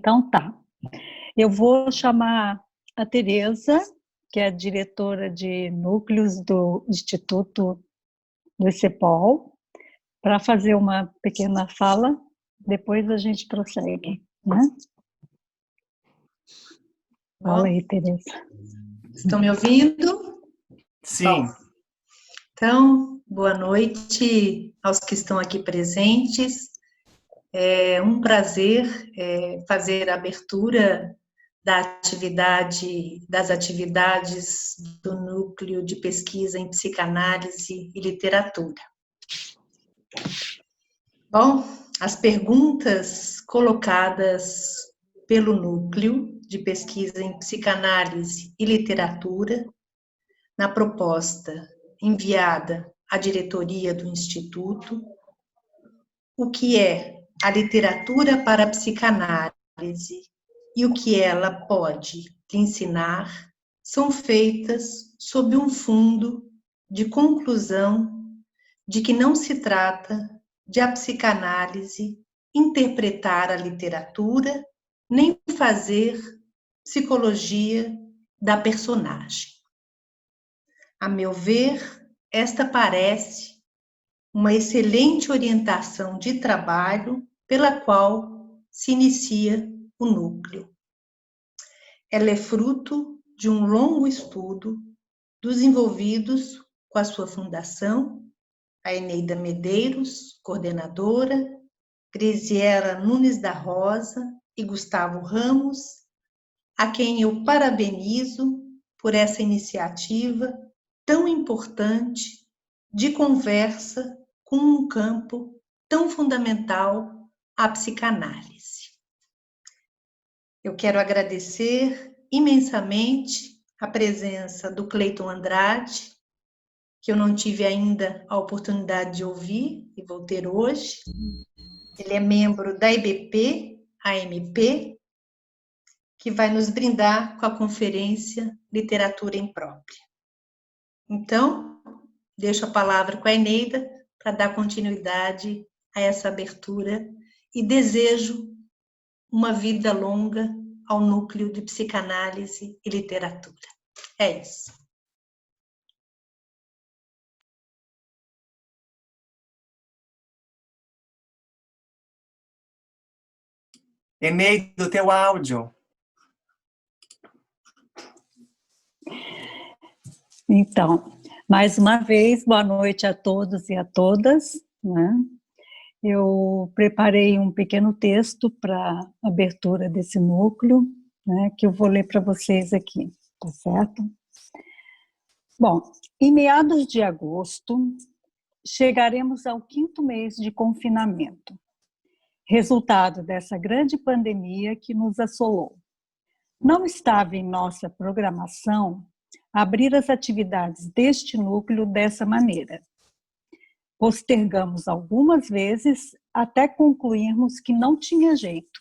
Então tá. Eu vou chamar a Tereza, que é a diretora de núcleos do Instituto do CEPOL, para fazer uma pequena fala, depois a gente prossegue, né? Fala aí, Tereza. Estão me ouvindo? Sim. Bom, então, boa noite aos que estão aqui presentes. É um prazer fazer a abertura das atividades do Núcleo de Pesquisa em Psicanálise e Literatura. Bom, as perguntas colocadas pelo Núcleo de Pesquisa em Psicanálise e Literatura, na proposta enviada à diretoria do Instituto, o que é a literatura para a psicanálise e o que ela pode lhe ensinar, são feitas sob um fundo de conclusão de que não se trata de a psicanálise interpretar a literatura, nem fazer psicologia da personagem. A meu ver, esta parece uma excelente orientação de trabalho pela qual se inicia o núcleo. Ela é fruto de um longo estudo dos envolvidos com a sua fundação, a Eneida Medeiros, coordenadora, Grisiela Nunes da Rosa e Gustavo Ramos, a quem eu parabenizo por essa iniciativa tão importante de conversa com um campo tão fundamental, a psicanálise. Eu quero agradecer imensamente a presença do Cleiton Andrade, que eu não tive ainda a oportunidade de ouvir, e vou ter hoje. Ele é membro da IBP, AMP, que vai nos brindar com a conferência Literatura Imprópria. Então, deixo a palavra com a Eneida para dar continuidade a essa abertura e desejo uma vida longa ao Núcleo de Psicanálise e Literatura. É isso. Eneida, o teu áudio. Então, mais uma vez, boa noite a todos e a todas, né? Eu preparei um pequeno texto para a abertura desse núcleo, né, que eu vou ler para vocês aqui, tá certo? Bom, em meados de agosto, chegaremos ao 5º mês de confinamento, resultado dessa grande pandemia que nos assolou. Não estava em nossa programação abrir as atividades deste núcleo dessa maneira. Postergamos algumas vezes até concluirmos que não tinha jeito,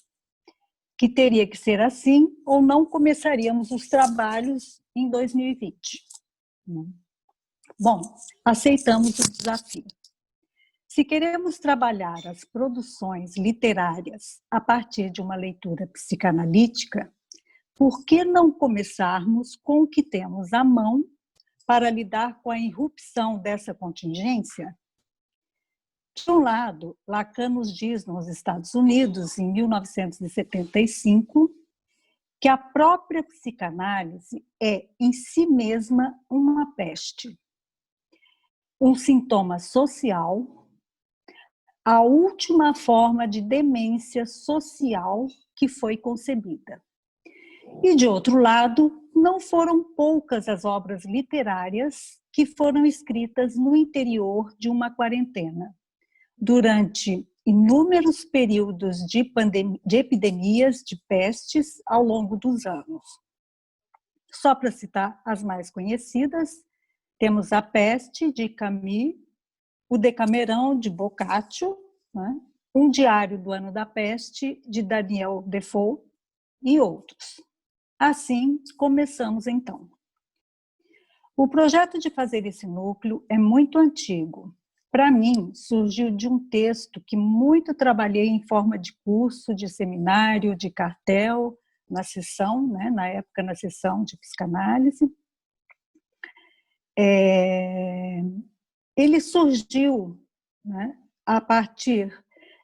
que teria que ser assim ou não começaríamos os trabalhos em 2020. Bom, aceitamos o desafio. Se queremos trabalhar as produções literárias a partir de uma leitura psicanalítica, por que não começarmos com o que temos à mão para lidar com a irrupção dessa contingência? De um lado, Lacan nos diz nos Estados Unidos, em 1975, que a própria psicanálise é, em si mesma, uma peste. Um sintoma social, a última forma de demência social que foi concebida. E, de outro lado, não foram poucas as obras literárias que foram escritas no interior de uma quarentena, durante inúmeros períodos de epidemias de pestes ao longo dos anos. Só para citar as mais conhecidas, temos A Peste, de Camus, O Decamerão, de Boccaccio, né? Um Diário do Ano da Peste, de Daniel Defoe, e outros. Assim, começamos então. O projeto de fazer esse núcleo é muito antigo. para mim, surgiu de um texto que muito trabalhei em forma de curso, de seminário, de cartel, na sessão, né, na época na sessão de psicanálise. Ele surgiu, né, a partir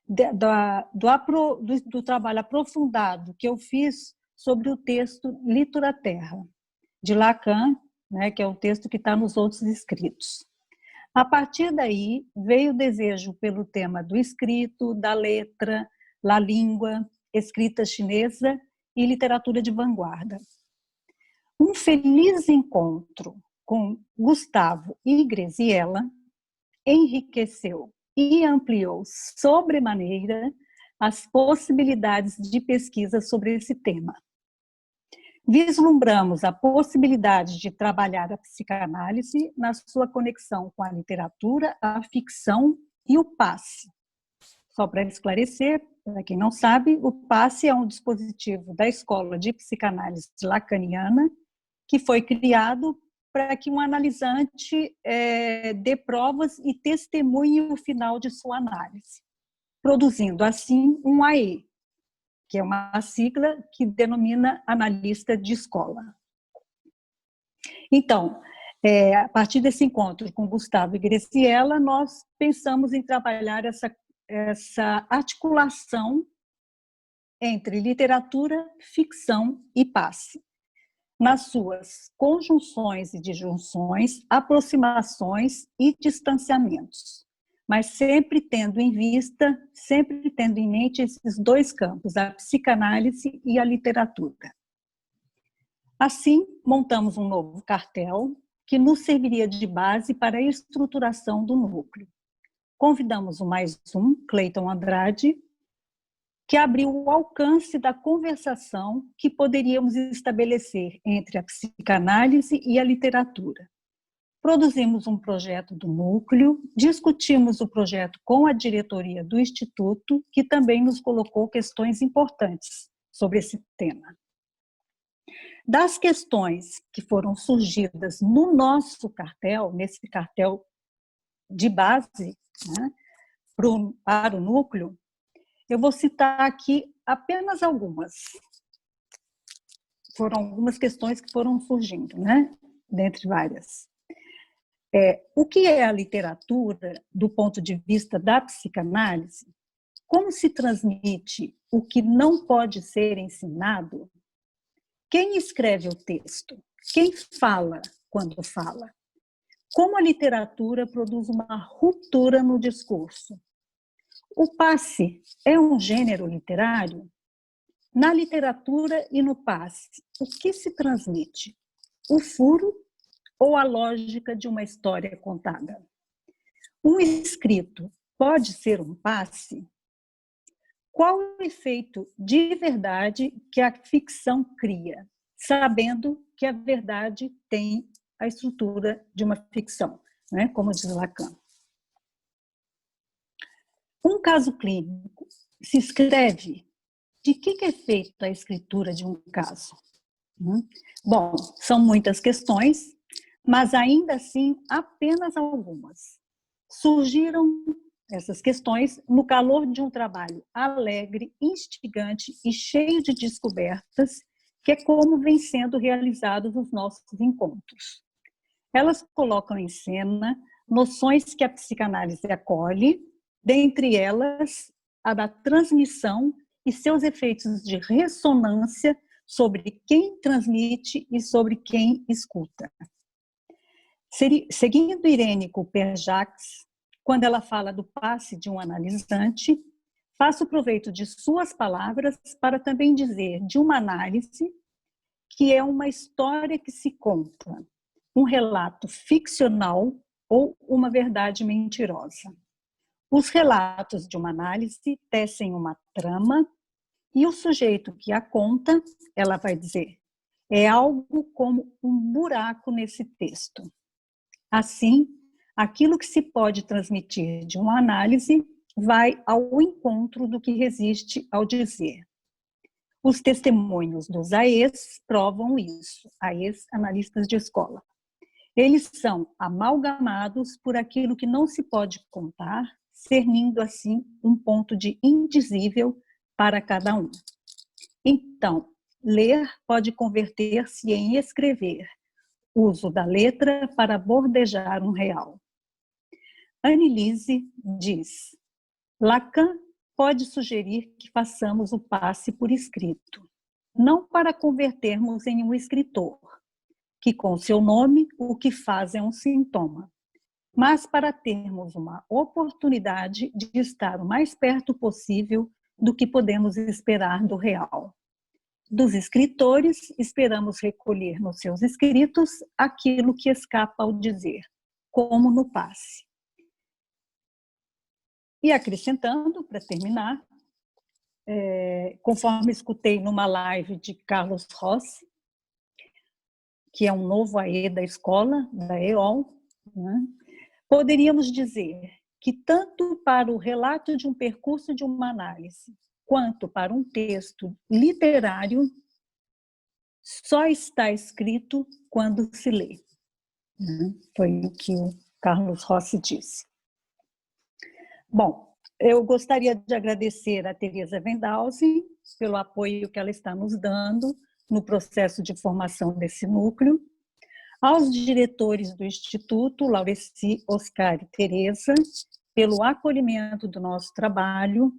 do trabalho aprofundado que eu fiz sobre o texto Literatura Terra, de Lacan, né, que é o texto que está nos outros escritos. A partir daí, veio o desejo pelo tema do escrito, da letra, da língua, escrita chinesa e literatura de vanguarda. Um feliz encontro com Gustavo e Graziella enriqueceu e ampliou sobremaneira as possibilidades de pesquisa sobre esse tema. Vislumbramos a possibilidade de trabalhar a psicanálise na sua conexão com a literatura, a ficção e o passe. Só para esclarecer, para quem não sabe, o passe é um dispositivo da Escola de Psicanálise Lacaniana que foi criado para que um analisante dê provas e testemunhe o final de sua análise, produzindo assim um AE, que é uma sigla que denomina analista de escola. Então, a partir desse encontro com Gustavo e Graziella, nós pensamos em trabalhar essa articulação entre literatura, ficção e passe, nas suas conjunções e disjunções, aproximações e distanciamentos, mas sempre tendo em vista, sempre tendo em mente esses dois campos, a psicanálise e a literatura. Assim, montamos um novo cartel que nos serviria de base para a estruturação do núcleo. Convidamos o mais um, Cleiton Andrade, que abriu o alcance da conversação que poderíamos estabelecer entre a psicanálise e a literatura. Produzimos um projeto do núcleo, discutimos o projeto com a diretoria do Instituto, que também nos colocou questões importantes sobre esse tema. Das questões que foram surgidas no nosso cartel, nesse cartel de base, né, para o núcleo, eu vou citar aqui apenas algumas. Foram algumas questões que foram surgindo, né, dentre várias. O que é a literatura do ponto de vista da psicanálise? Como se transmite o que não pode ser ensinado? Quem escreve o texto? Quem fala quando fala? Como a literatura produz uma ruptura no discurso? O passe é um gênero literário? Na literatura e no passe, o que se transmite? O furo ou a lógica de uma história contada? Um escrito pode ser um passe? Qual o efeito de verdade que a ficção cria, sabendo que a verdade tem a estrutura de uma ficção, né? Como diz Lacan. Um caso clínico se escreve. De que é feita a escritura de um caso? Bom, são muitas questões, mas ainda assim apenas algumas. Surgiram essas questões no calor de um trabalho alegre, instigante e cheio de descobertas, que é como vem sendo realizados os nossos encontros. Elas colocam em cena noções que a psicanálise acolhe, dentre elas a da transmissão e seus efeitos de ressonância sobre quem transmite e sobre quem escuta. Seguindo Irene Cooper-Jacques, quando ela fala do passe de um analisante, faço proveito de suas palavras para também dizer de uma análise que é uma história que se conta, um relato ficcional ou uma verdade mentirosa. Os relatos de uma análise tecem uma trama e o sujeito que a conta, ela vai dizer, é algo como um buraco nesse texto. Assim, aquilo que se pode transmitir de uma análise vai ao encontro do que resiste ao dizer. Os testemunhos dos AEs provam isso, AEs, analistas de escola. Eles são amalgamados por aquilo que não se pode contar, cernindo assim um ponto de indizível para cada um. Então, ler pode converter-se em escrever, uso da letra para bordejar um real. Annelise diz: Lacan pode sugerir que façamos o passe por escrito, não para convertermos em um escritor, que com seu nome o que faz é um sintoma, mas para termos uma oportunidade de estar o mais perto possível do que podemos esperar do real. Dos escritores, esperamos recolher nos seus escritos aquilo que escapa ao dizer, como no passe. E acrescentando, para terminar, conforme escutei numa live de Carlos Rossi, que é um novo AE da escola, da EOL, né, poderíamos dizer que tanto para o relato de um percurso de uma análise, quanto para um texto literário, só está escrito quando se lê. Foi o que o Carlos Rossi disse. Bom, eu gostaria de agradecer a Teresa Wendausen pelo apoio que ela está nos dando no processo de formação desse núcleo, aos diretores do Instituto, Laureci, Oscar e Teresa, pelo acolhimento do nosso trabalho.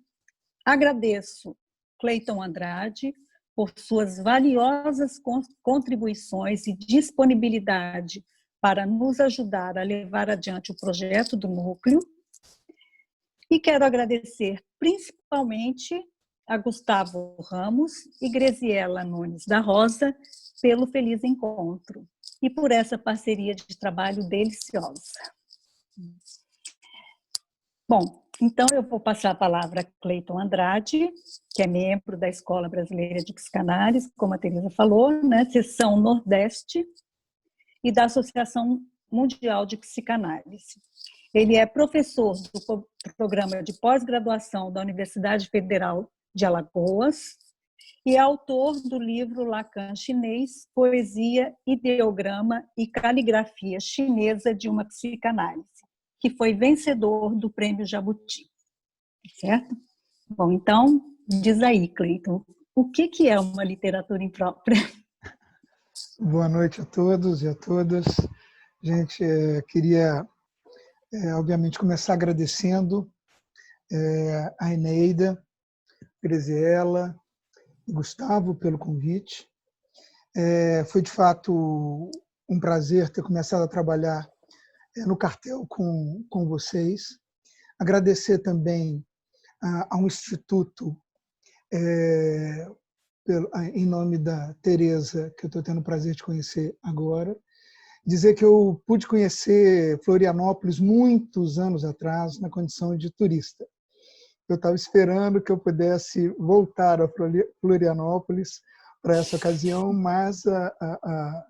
Agradeço Cleiton Andrade por suas valiosas contribuições e disponibilidade para nos ajudar a levar adiante o projeto do núcleo. E quero agradecer principalmente a Gustavo Ramos e Graziela Nunes da Rosa pelo feliz encontro e por essa parceria de trabalho deliciosa. Bom, então eu vou passar a palavra a Cleiton Andrade, que é membro da Escola Brasileira de Psicanálise, como a Teresa falou, né, seção Nordeste, e da Associação Mundial de Psicanálise. Ele é professor do programa de pós-graduação da Universidade Federal de Alagoas e é autor do livro Lacan Chinês, Poesia, Ideograma e Caligrafia Chinesa de uma Psicanálise, que foi vencedor do Prêmio Jabuti. Certo? Bom, então, diz aí, Cleiton, o que é uma literatura imprópria? Boa noite a todos e a todas. Gente, queria, obviamente, começar agradecendo a Eneida, Graziela e Gustavo pelo convite. Foi, de fato, um prazer ter começado a trabalhar no cartel com vocês. Agradecer também ao Instituto, em nome da Teresa, que eu estou tendo o prazer de conhecer agora. Dizer que eu pude conhecer Florianópolis muitos anos atrás, na condição de turista. Eu estava esperando que eu pudesse voltar a Florianópolis para essa ocasião, mas a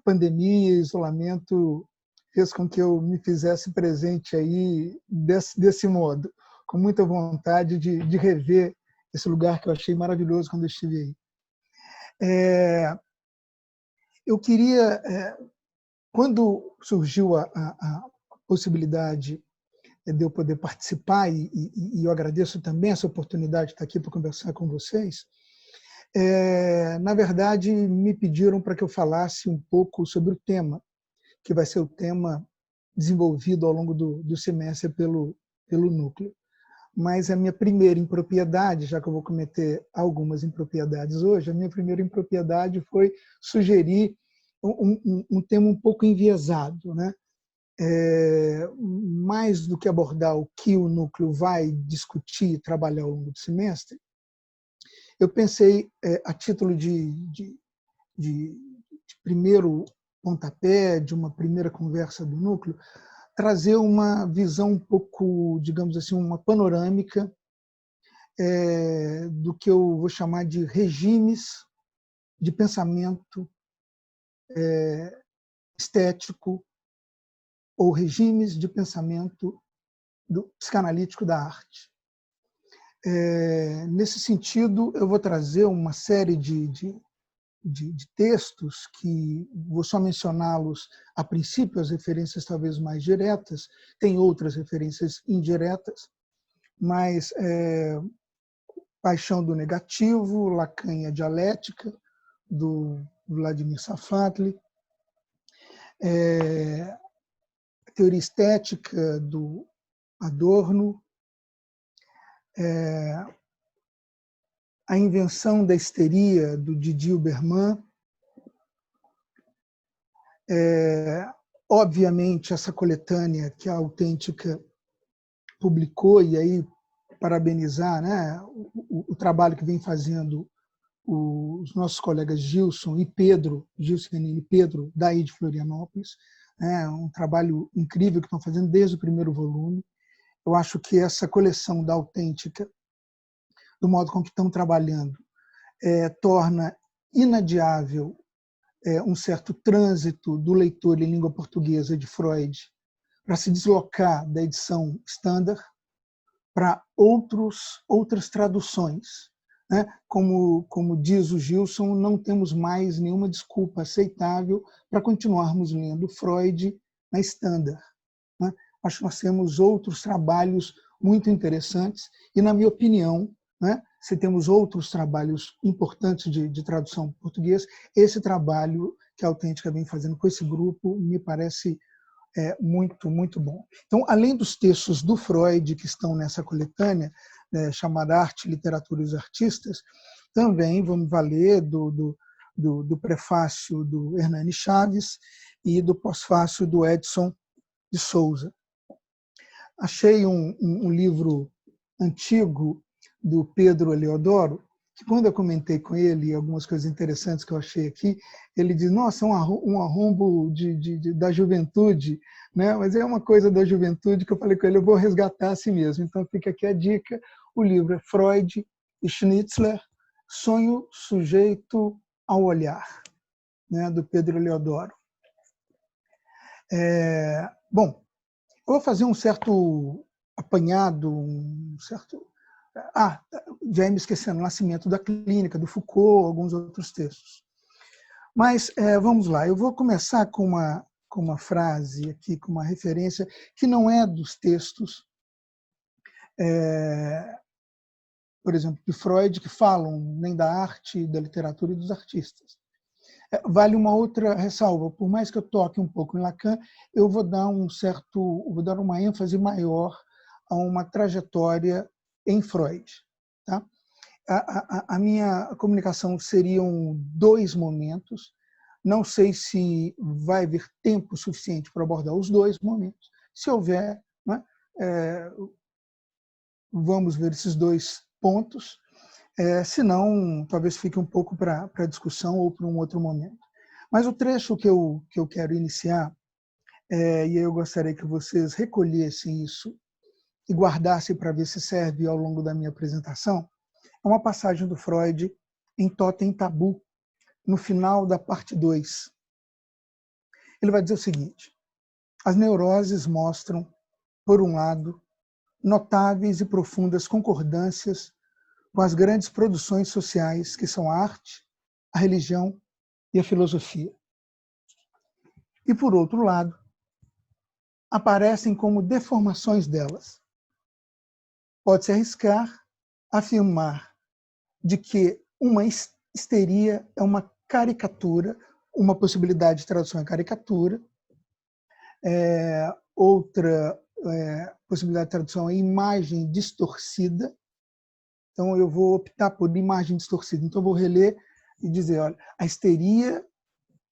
pandemia e o isolamento fez com que eu me fizesse presente aí desse modo, com muita vontade de rever esse lugar que eu achei maravilhoso quando eu estive aí. Eu queria, quando surgiu a possibilidade de eu poder participar, e eu agradeço também essa oportunidade de estar aqui para conversar com vocês, na verdade, me pediram para que eu falasse um pouco sobre o tema, que vai ser o tema desenvolvido ao longo do semestre pelo núcleo. Mas a minha primeira impropriedade, já que eu vou cometer algumas impropriedades hoje, a minha primeira impropriedade foi sugerir um tema um pouco enviesado, né? Mais do que abordar o que o núcleo vai discutir e trabalhar ao longo do semestre, eu pensei, a título de primeiro pontapé, de uma primeira conversa do núcleo, trazer uma visão um pouco, digamos assim, uma panorâmica do que eu vou chamar de regimes de pensamento estético ou regimes de pensamento psicanalítico da arte. Nesse sentido, eu vou trazer uma série de de textos, que vou só mencioná-los a princípio, as referências talvez mais diretas, tem outras referências indiretas, mas Paixão do Negativo, Lacan e a Dialética, do Vladimir Safatli, Teoria Estética, do Adorno, A Invenção da Histeria, do Didier Berman, obviamente, essa coletânea que a Autêntica publicou, e aí parabenizar, né, o trabalho que vem fazendo os nossos colegas Gilson e Pedro, Gilson e Pedro, daí de Florianópolis, um trabalho incrível que estão fazendo desde o primeiro volume. Eu acho que essa coleção da Autêntica, do modo com que estão trabalhando, torna inadiável um certo trânsito do leitor em língua portuguesa de Freud para se deslocar da edição standard para outras traduções. Né? Como diz o Gilson, não temos mais nenhuma desculpa aceitável para continuarmos lendo Freud na standard. Né? Acho que nós temos outros trabalhos muito interessantes e, na minha opinião, né, se temos outros trabalhos importantes de tradução em português, esse trabalho que a Autêntica vem fazendo com esse grupo me parece muito, muito bom. Então, além dos textos do Freud que estão nessa coletânea, chamada Arte, Literatura e os Artistas, também vamos valer do prefácio do Hernani Chaves e do pós-fácio do Edson de Souza. Achei um livro antigo do Pedro Eleodoro, que quando eu comentei com ele algumas coisas interessantes que eu achei aqui, ele diz, nossa, um arrombo da juventude, né? Mas é uma coisa da juventude que eu falei com ele, eu vou resgatar a si mesmo. Então fica aqui a dica, o livro é Freud e Schnitzler, Sonho Sujeito ao Olhar, né? Do Pedro Eleodoro. Bom, eu vou fazer um certo apanhado, já ia me esquecendo, o Nascimento da Clínica, do Foucault, alguns outros textos. Mas vamos lá, eu vou começar com uma frase aqui, com uma referência que não é dos textos, por exemplo, de Freud, que falam nem da arte, da literatura e dos artistas. Vale uma outra ressalva, por mais que eu toque um pouco em Lacan, eu vou dar uma ênfase maior a uma trajetória em Freud. Tá? A minha comunicação seriam 2 momentos. Não sei se vai haver tempo suficiente para abordar os 2 momentos. Se houver, né, vamos ver esses 2 pontos. Se não, talvez fique um pouco para discussão ou para um outro momento. Mas o trecho que eu quero iniciar, e eu gostaria que vocês recolhessem isso e guardassem para ver se serve ao longo da minha apresentação, é uma passagem do Freud em Totem Tabu, no final da parte 2. Ele vai dizer o seguinte: as neuroses mostram, por um lado, notáveis e profundas concordâncias com as grandes produções sociais que são a arte, a religião e a filosofia. E, por outro lado, aparecem como deformações delas. Pode-se arriscar a afirmar de que uma histeria é uma caricatura, uma possibilidade de tradução é caricatura, outra possibilidade de tradução é imagem distorcida. Então, eu vou optar por imagem distorcida. Então, eu vou reler e dizer, olha, a histeria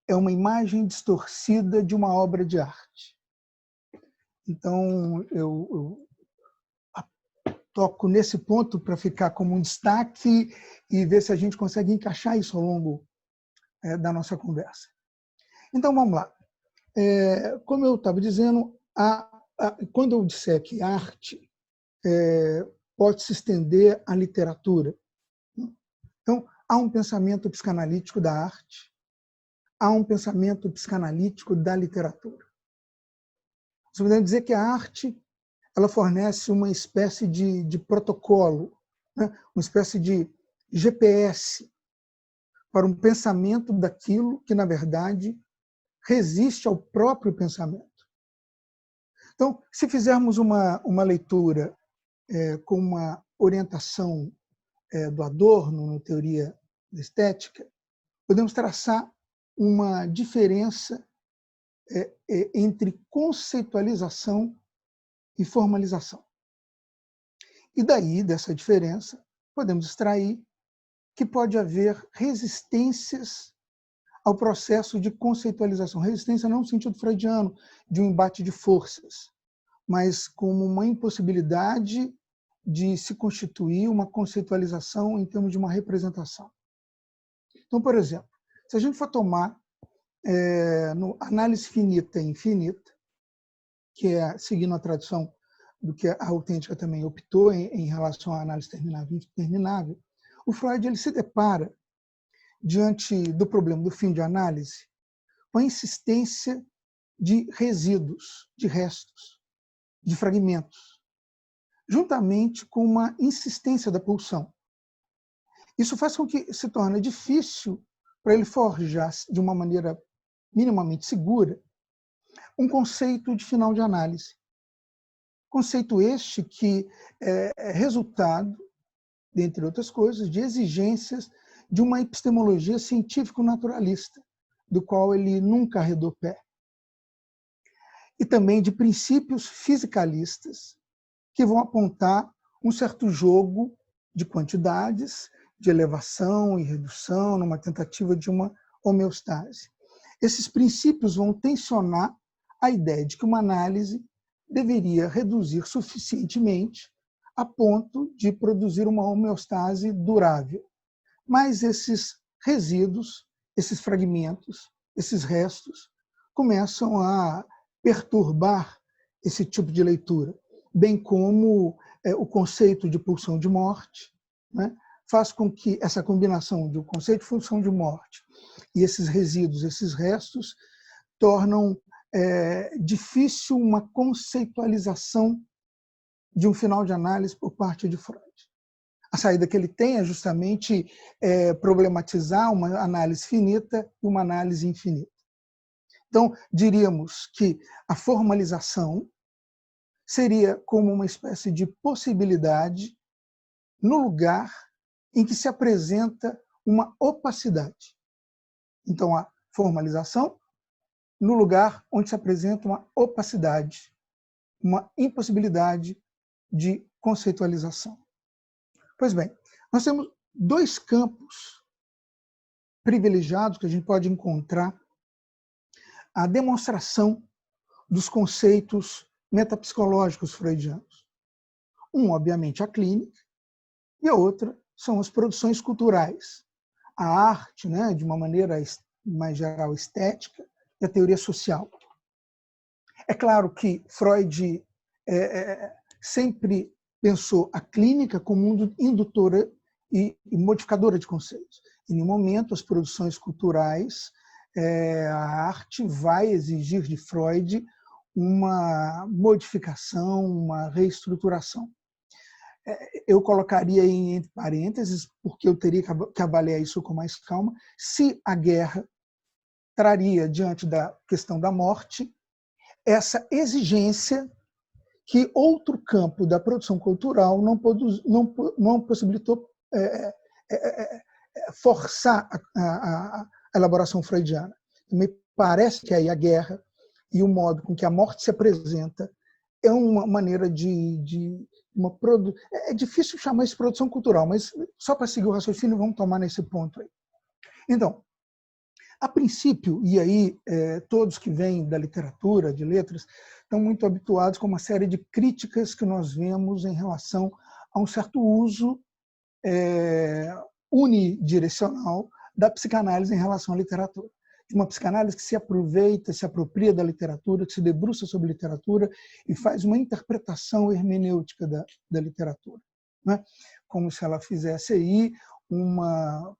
é uma imagem distorcida de uma obra de arte. Então, eu toco nesse ponto para ficar como um destaque e ver se a gente consegue encaixar isso ao longo da nossa conversa. Então, vamos lá. Como eu estava dizendo, quando eu disser que arte pode se estender à literatura, então, há um pensamento psicanalítico da arte, há um pensamento psicanalítico da literatura. Você pode dizer que a arte ela fornece uma espécie de protocolo, né? Uma espécie de GPS para um pensamento daquilo que, na verdade, resiste ao próprio pensamento. Então, se fizermos uma leitura com uma orientação do Adorno, na teoria da estética, podemos traçar uma diferença entre conceitualização e formalização. E daí, dessa diferença, podemos extrair que pode haver resistências ao processo de conceitualização. Resistência não no sentido freudiano, de um embate de forças, mas como uma impossibilidade de se constituir uma conceitualização em termos de uma representação. Então, por exemplo, se a gente for tomar no análise finita e infinita, que é seguindo a tradição do que a autêntica também optou em relação à análise terminável e interminável, o Freud ele se depara, diante do problema do fim de análise, com a insistência de resíduos, de restos, de fragmentos, juntamente com uma insistência da pulsão. Isso faz com que se torne difícil para ele forjar, de uma maneira minimamente segura, um conceito de final de análise. Conceito este que é resultado, dentre outras coisas, de exigências de uma epistemologia científico-naturalista, do qual ele nunca arredou pé. E também de princípios fisicalistas, que vão apontar um certo jogo de quantidades, de elevação e redução, numa tentativa de uma homeostase. Esses princípios vão tensionar a ideia de que uma análise deveria reduzir suficientemente a ponto de produzir uma homeostase durável. Mas esses resíduos, esses fragmentos, esses restos, começam a perturbar esse tipo de leitura, bem como o conceito de pulsão de morte, né, faz com que essa combinação do conceito de pulsão de morte e esses resíduos, esses restos, tornam difícil uma conceitualização de um final de análise por parte de Freud. A saída que ele tem é justamente problematizar uma análise finita e uma análise infinita. Então, diríamos que a formalização seria como uma espécie de possibilidade no lugar em que se apresenta uma opacidade. Então, a formalização no lugar onde se apresenta uma opacidade, uma impossibilidade de conceitualização. Pois bem, nós temos dois campos privilegiados que a gente pode encontrar a demonstração dos conceitos metapsicológicos freudianos. Um, obviamente, a clínica, e a outra são as produções culturais. A arte, né, de uma maneira mais geral estética, e a teoria social. É claro que Freud sempre pensou a clínica como indutora e modificadora de conceitos. Em nenhum momento as produções culturais, a arte vai exigir de Freud uma modificação, uma reestruturação. Eu colocaria entre parênteses, porque eu teria que avaliar isso com mais calma, se a guerra traria, diante da questão da morte, essa exigência que outro campo da produção cultural não possibilitou forçar a elaboração freudiana. Me parece que aí a guerra e o modo com que a morte se apresenta é uma maneira é difícil chamar isso de produção cultural, mas só para seguir o raciocínio, vamos tomar nesse ponto aí. Então, a princípio, e aí todos que vêm da literatura, de letras, estão muito habituados com uma série de críticas que nós vemos em relação a um certo uso unidirecional da psicanálise em relação à literatura. De uma psicanálise que se aproveita, se apropria da literatura, que se debruça sobre literatura e faz uma interpretação hermenêutica da literatura, né? Como se ela fizesse aí uma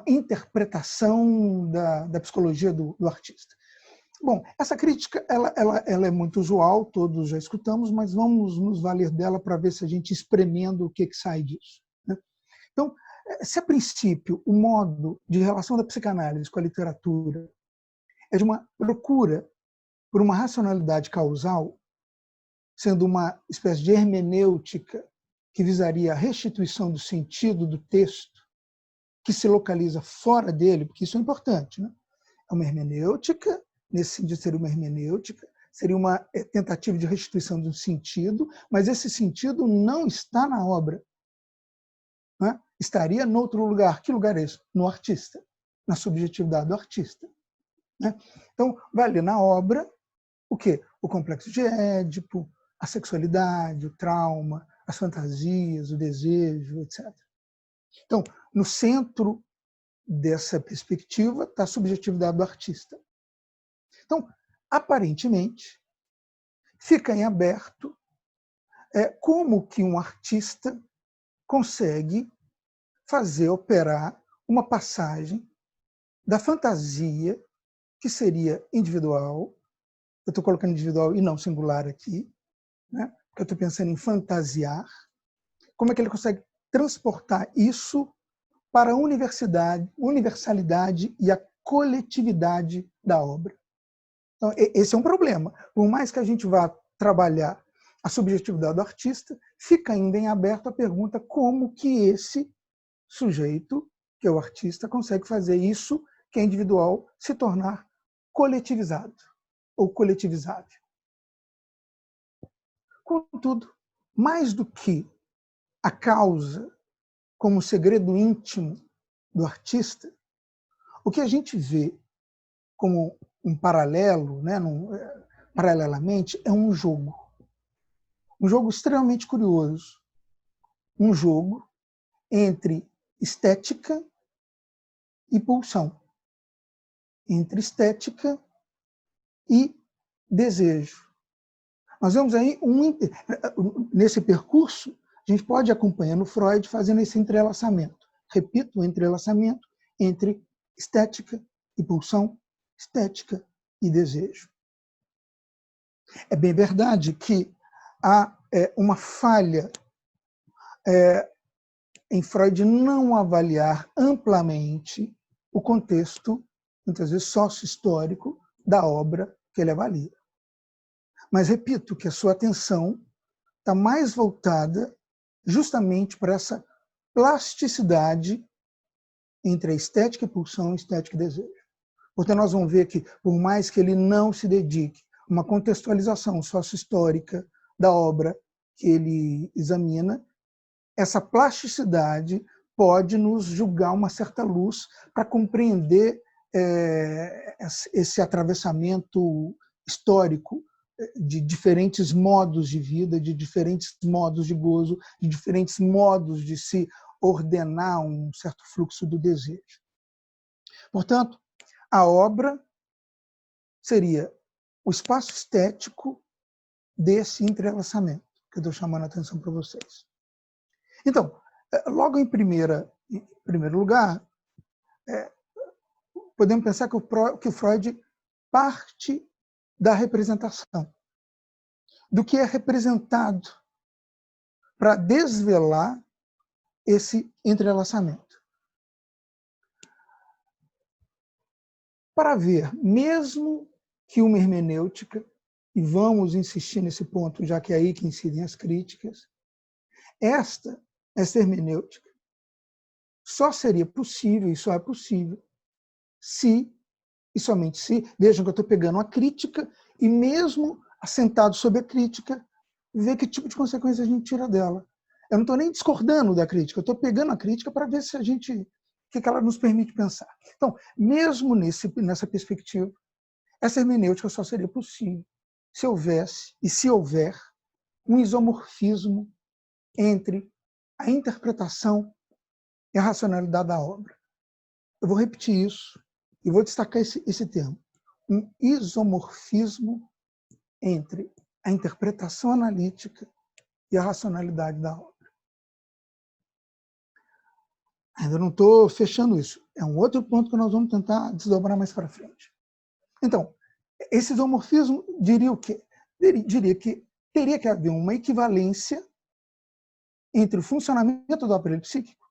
interpretação da psicologia do artista. Bom, essa crítica ela é muito usual, todos já escutamos, mas vamos nos valer dela para ver se a gente experimenta o que sai disso, né? Então, Se a princípio o modo de relação da psicanálise com a literatura é de uma procura por uma racionalidade causal, sendo uma espécie de hermenêutica que visaria a restituição do sentido do texto, que se localiza fora dele, porque isso é importante, né? É uma hermenêutica, nesse sentido seria uma hermenêutica, seria uma tentativa de restituição do sentido, mas esse sentido não está na obra, né? Estaria em outro lugar. Que lugar é esse? No artista, na subjetividade do artista, né? Então, vai ler na obra o quê? O complexo de Édipo, a sexualidade, o trauma, as fantasias, o desejo, etc. Então, no centro dessa perspectiva está a subjetividade do artista. Então, aparentemente, fica em aberto como que um artista consegue fazer operar uma passagem da fantasia, que seria individual, eu estou colocando individual e não singular aqui, né? Porque eu estou pensando em fantasiar, como é que ele consegue transportar isso para a universalidade e a coletividade da obra. Então, esse é um problema. Por mais que a gente vá trabalhar a subjetividade do artista, fica ainda em aberto a pergunta como que esse sujeito, que é o artista, consegue fazer isso, que é individual, se tornar coletivizado ou coletivizável. Contudo, mais do que a causa como segredo íntimo do artista, o que a gente vê como um paralelo, né, paralelamente, é um jogo extremamente curioso, um jogo entre estética e pulsão, entre estética e desejo. Nós vemos aí, nesse percurso, a gente pode acompanhar no Freud fazendo esse entrelaçamento. Repito, o entrelaçamento entre estética e pulsão, estética e desejo. É bem verdade que há uma falha em Freud não avaliar amplamente o contexto, muitas vezes sócio-histórico, da obra que ele avalia. Mas repito que a sua atenção está mais voltada justamente para essa plasticidade entre a estética e pulsão, estética e desejo. Portanto, nós vamos ver que, por mais que ele não se dedique a uma contextualização sócio-histórica da obra que ele examina, essa plasticidade pode nos julgar uma certa luz para compreender esse atravessamento histórico de diferentes modos de vida, de diferentes modos de gozo, de diferentes modos de se ordenar um certo fluxo do desejo. Portanto, a obra seria o espaço estético desse entrelaçamento, que eu estou chamando a atenção para vocês. Então, logo em primeiro lugar, podemos pensar que o Freud parte da representação, do que é representado, para desvelar esse entrelaçamento. Para ver, mesmo que uma hermenêutica, e vamos insistir nesse ponto, já que é aí que incidem as críticas, essa hermenêutica só seria possível, e só é possível, se, e somente se, vejam que eu estou pegando uma crítica, e mesmo assentado sobre a crítica, ver que tipo de consequência a gente tira dela. Eu não estou nem discordando da crítica, eu estou pegando a crítica para ver se a gente, o que ela nos permite pensar. Então, mesmo nessa perspectiva, essa hermenêutica só seria possível se houvesse, e se houver, um isomorfismo entre a interpretação e a racionalidade da obra. Eu vou repetir isso e vou destacar esse termo. Um isomorfismo entre a interpretação analítica e a racionalidade da obra. Ainda não estou fechando isso. É um outro ponto que nós vamos tentar desdobrar mais para frente. Então, esse isomorfismo diria o quê? Diria que teria que haver uma equivalência entre o funcionamento do aparelho psíquico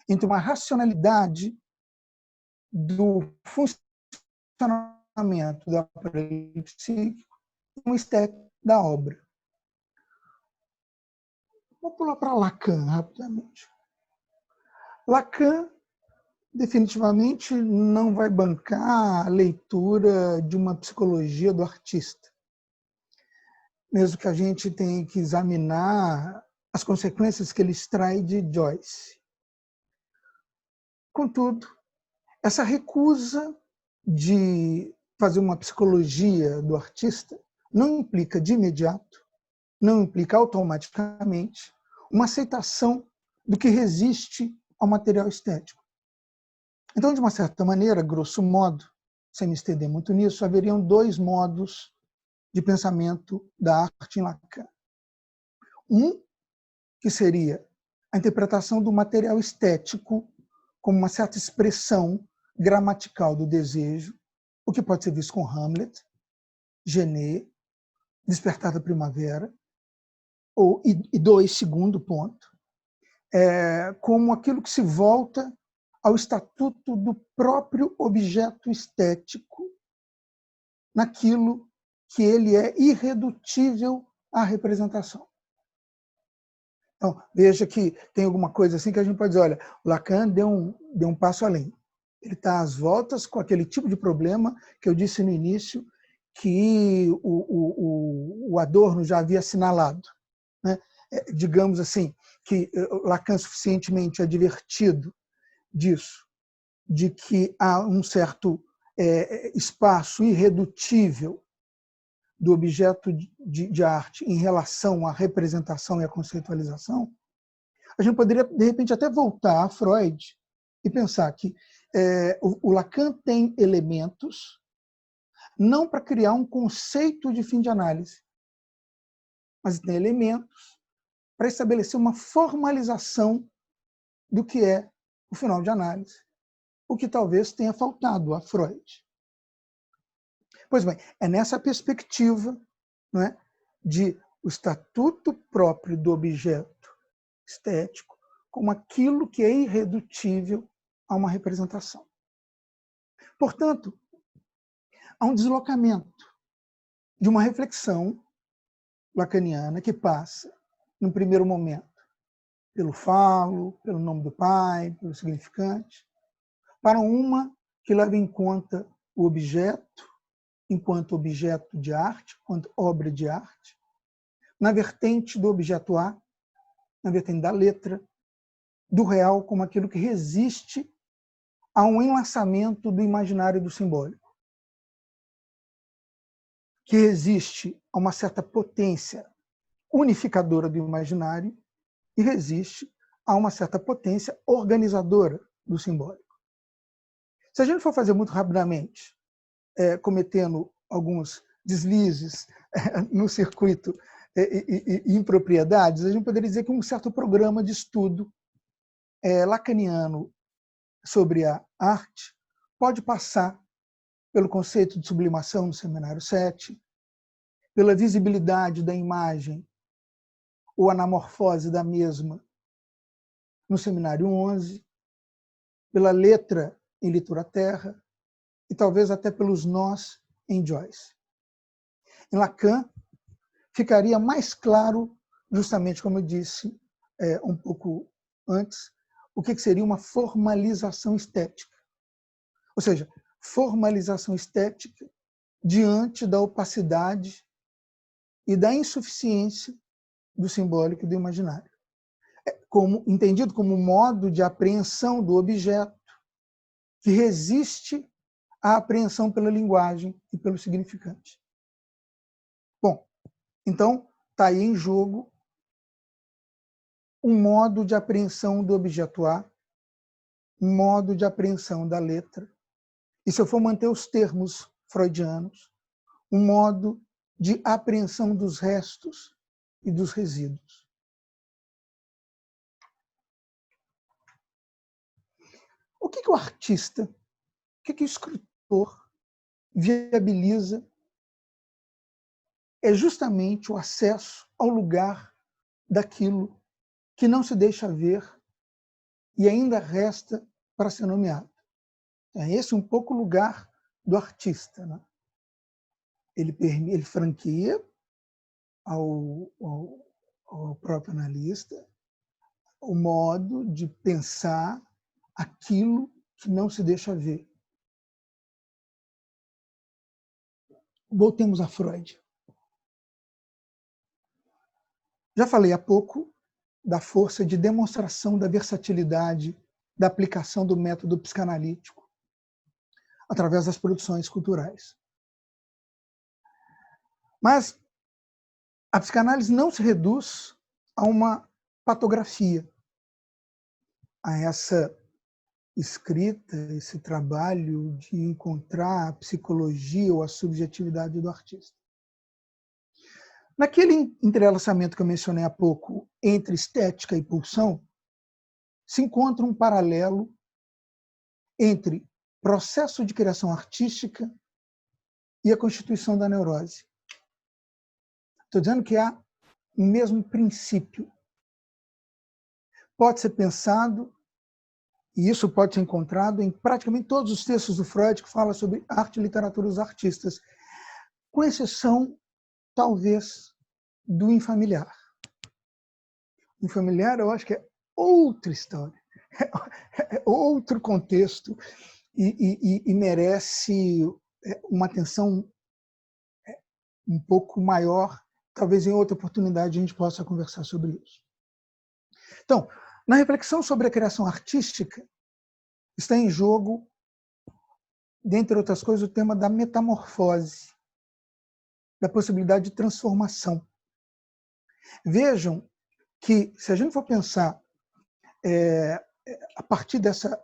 entre uma racionalidade do funcionamento do aparelho psíquico e uma estética da obra. Vou pular para Lacan rapidamente. Lacan definitivamente não vai bancar a leitura de uma psicologia do artista, mesmo que a gente tenha que examinar as consequências que ele extrai de Joyce. Contudo, essa recusa de fazer uma psicologia do artista não implica de imediato, não implica automaticamente uma aceitação do que resiste ao material estético. Então, de uma certa maneira, grosso modo, sem me estender muito nisso, haveriam dois modos de pensamento da arte em Lacan. Um, que seria a interpretação do material estético como uma certa expressão gramatical do desejo, o que pode ser visto com Hamlet, Genet, Despertar da Primavera, e dois, segundo ponto, como aquilo que se volta ao estatuto do próprio objeto estético, naquilo que ele é irredutível à representação. Então, veja que tem alguma coisa assim que a gente pode dizer, olha, o Lacan deu um passo além. Ele está às voltas com aquele tipo de problema que eu disse no início, que o Adorno já havia assinalado. Né? Digamos assim, que Lacan suficientemente advertido disso, de que há um certo espaço irredutível do objeto de arte em relação à representação e à conceitualização, a gente poderia, de repente, até voltar a Freud e pensar que o Lacan tem elementos não para criar um conceito de fim de análise, mas tem elementos para estabelecer uma formalização do que é o final de análise, o que talvez tenha faltado a Freud. Pois bem, é nessa perspectiva, não é, de o estatuto próprio do objeto estético como aquilo que é irredutível a uma representação. Portanto, há um deslocamento de uma reflexão lacaniana que passa, num primeiro momento, pelo falo, pelo nome do pai, pelo significante, para uma que leva em conta o objeto enquanto objeto de arte, enquanto obra de arte, na vertente do objeto A, na vertente da letra, do real como aquilo que resiste a um enlaçamento do imaginário e do simbólico, que resiste a uma certa potência unificadora do imaginário e resiste a uma certa potência organizadora do simbólico. Se a gente for fazer muito rapidamente, cometendo alguns deslizes no circuito e impropriedades, a gente poderia dizer que um certo programa de estudo lacaniano sobre a arte pode passar pelo conceito de sublimação no Seminário 7, pela visibilidade da imagem ou anamorfose da mesma no Seminário 11, pela letra em Litura Terra e talvez até pelos nós em Joyce. Em Lacan, ficaria mais claro, justamente como eu disse um pouco antes, o que seria uma formalização estética. Ou seja, formalização estética diante da opacidade e da insuficiência do simbólico e do imaginário. Entendido como um modo de apreensão do objeto que resiste à apreensão pela linguagem e pelo significante. Bom, então está aí em jogo um modo de apreensão do objeto A, um modo de apreensão da letra, e se eu for manter os termos freudianos, um modo de apreensão dos restos e dos resíduos. O que o artista, o que o escritor viabiliza é justamente o acesso ao lugar daquilo que não se deixa ver e ainda resta para ser nomeado. É esse um pouco o lugar do artista, né? Ele franqueia ao próprio analista o modo de pensar aquilo que não se deixa ver. Voltemos a Freud. Já falei há pouco da força de demonstração da versatilidade da aplicação do método psicanalítico através das produções culturais. Mas a psicanálise não se reduz a uma patografia, a essa escrita, esse trabalho de encontrar a psicologia ou a subjetividade do artista. Naquele entrelaçamento que eu mencionei há pouco entre estética e pulsão, se encontra um paralelo entre processo de criação artística e a constituição da neurose. Estou dizendo que há o mesmo princípio. Pode ser pensado, e isso pode ser encontrado em praticamente todos os textos do Freud que falam sobre arte e literatura dos artistas, com exceção, talvez, do infamiliar. O infamiliar, eu acho que é outra história, é outro contexto e merece uma atenção um pouco maior. Talvez em outra oportunidade a gente possa conversar sobre isso. Então, na reflexão sobre a criação artística, está em jogo, dentre outras coisas, o tema da metamorfose, da possibilidade de transformação. Vejam que, se a gente for pensar a partir dessa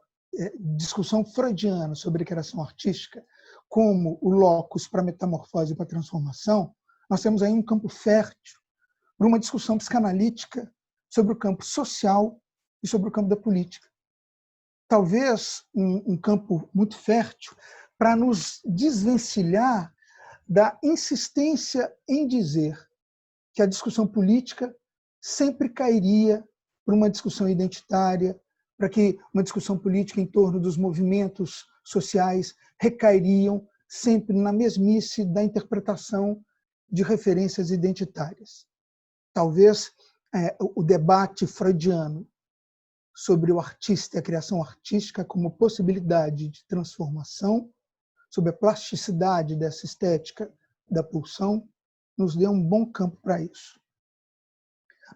discussão freudiana sobre a criação artística como o locus para a metamorfose e para a transformação, nós temos aí um campo fértil para uma discussão psicanalítica sobre o campo social e sobre o campo da política. Talvez um campo muito fértil para nos desvencilhar da insistência em dizer que a discussão política sempre cairia para uma discussão identitária, para que uma discussão política em torno dos movimentos sociais recairiam sempre na mesmice da interpretação de referências identitárias. Talvez o debate freudiano sobre o artista e a criação artística como possibilidade de transformação, sobre a plasticidade dessa estética da pulsão, nos dê um bom campo para isso.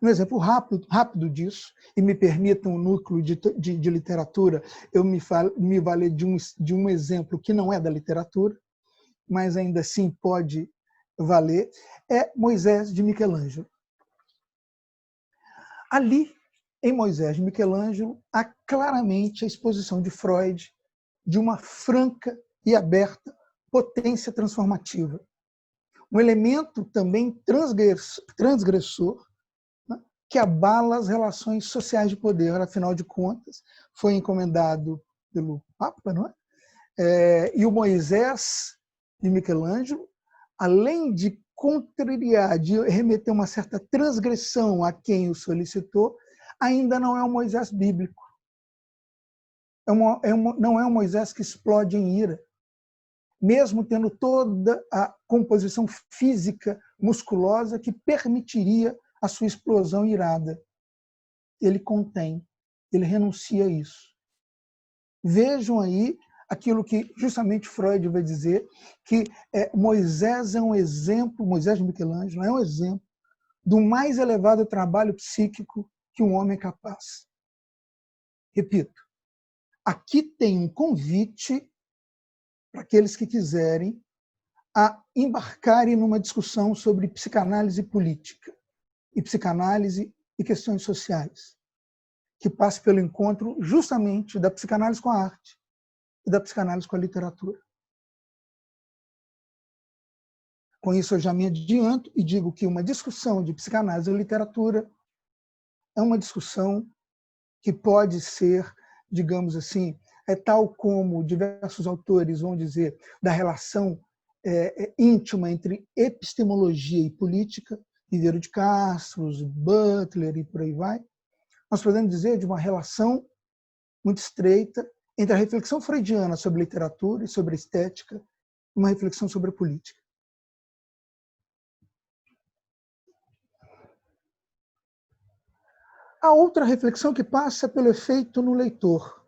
Um exemplo rápido disso, e me permitam um núcleo de literatura, eu me valer de um exemplo que não é da literatura, mas ainda assim pode valer, é Moisés de Michelangelo. Ali, em Moisés de Michelangelo, há claramente a exposição de Freud de uma franca e aberta potência transformativa. Um elemento também transgressor, né, que abala as relações sociais de poder. Afinal de contas, foi encomendado pelo Papa, não é? E o Moisés de Michelangelo, além de contrariar, de remeter uma certa transgressão a quem o solicitou, ainda não é um Moisés bíblico. Não é um Moisés que explode em ira. Mesmo tendo toda a composição física, musculosa, que permitiria a sua explosão irada. Ele contém, ele renuncia a isso. Vejam aí aquilo que justamente Freud vai dizer, que Moisés é um exemplo, Moisés de Michelangelo é um exemplo do mais elevado trabalho psíquico que um homem é capaz. Repito, aqui tem um convite para aqueles que quiserem a embarcarem numa discussão sobre psicanálise política e psicanálise e questões sociais, que passe pelo encontro justamente da psicanálise com a arte e da psicanálise com a literatura. Com isso, eu já me adianto e digo que uma discussão de psicanálise e literatura é uma discussão que pode ser, digamos assim, tal como diversos autores vão dizer, da relação íntima entre epistemologia e política, Viveiro de Castro, Butler e por aí vai, nós podemos dizer de uma relação muito estreita entre a reflexão freudiana sobre literatura e sobre estética e uma reflexão sobre a política. A outra reflexão que passa pelo efeito no leitor,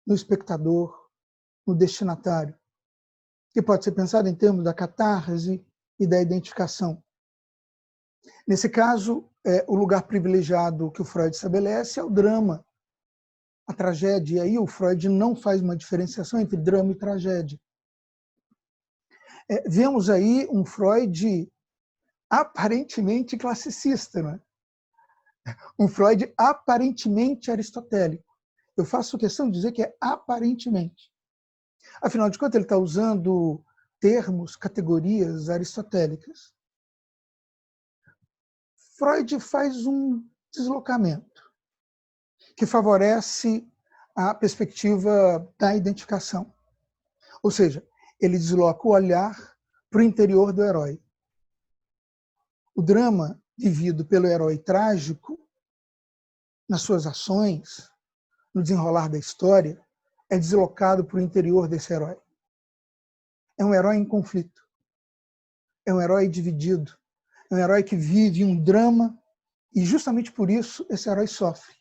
no espectador, no destinatário, que pode ser pensada em termos da catarse e da identificação. Nesse caso, o lugar privilegiado que o Freud estabelece é o drama, a tragédia. E aí o Freud não faz uma diferenciação entre drama e tragédia. Vemos aí um Freud aparentemente classicista, não é? Um Freud aparentemente aristotélico. Eu faço questão de dizer que é aparentemente. Afinal de contas, ele está usando termos, categorias aristotélicas. Freud faz um deslocamento que favorece a perspectiva da identificação. Ou seja, ele desloca o olhar para o interior do herói. O drama vivido pelo herói trágico, nas suas ações, no desenrolar da história, é deslocado para o interior desse herói. É um herói em conflito. É um herói dividido. É um herói que vive um drama e, justamente por isso, esse herói sofre.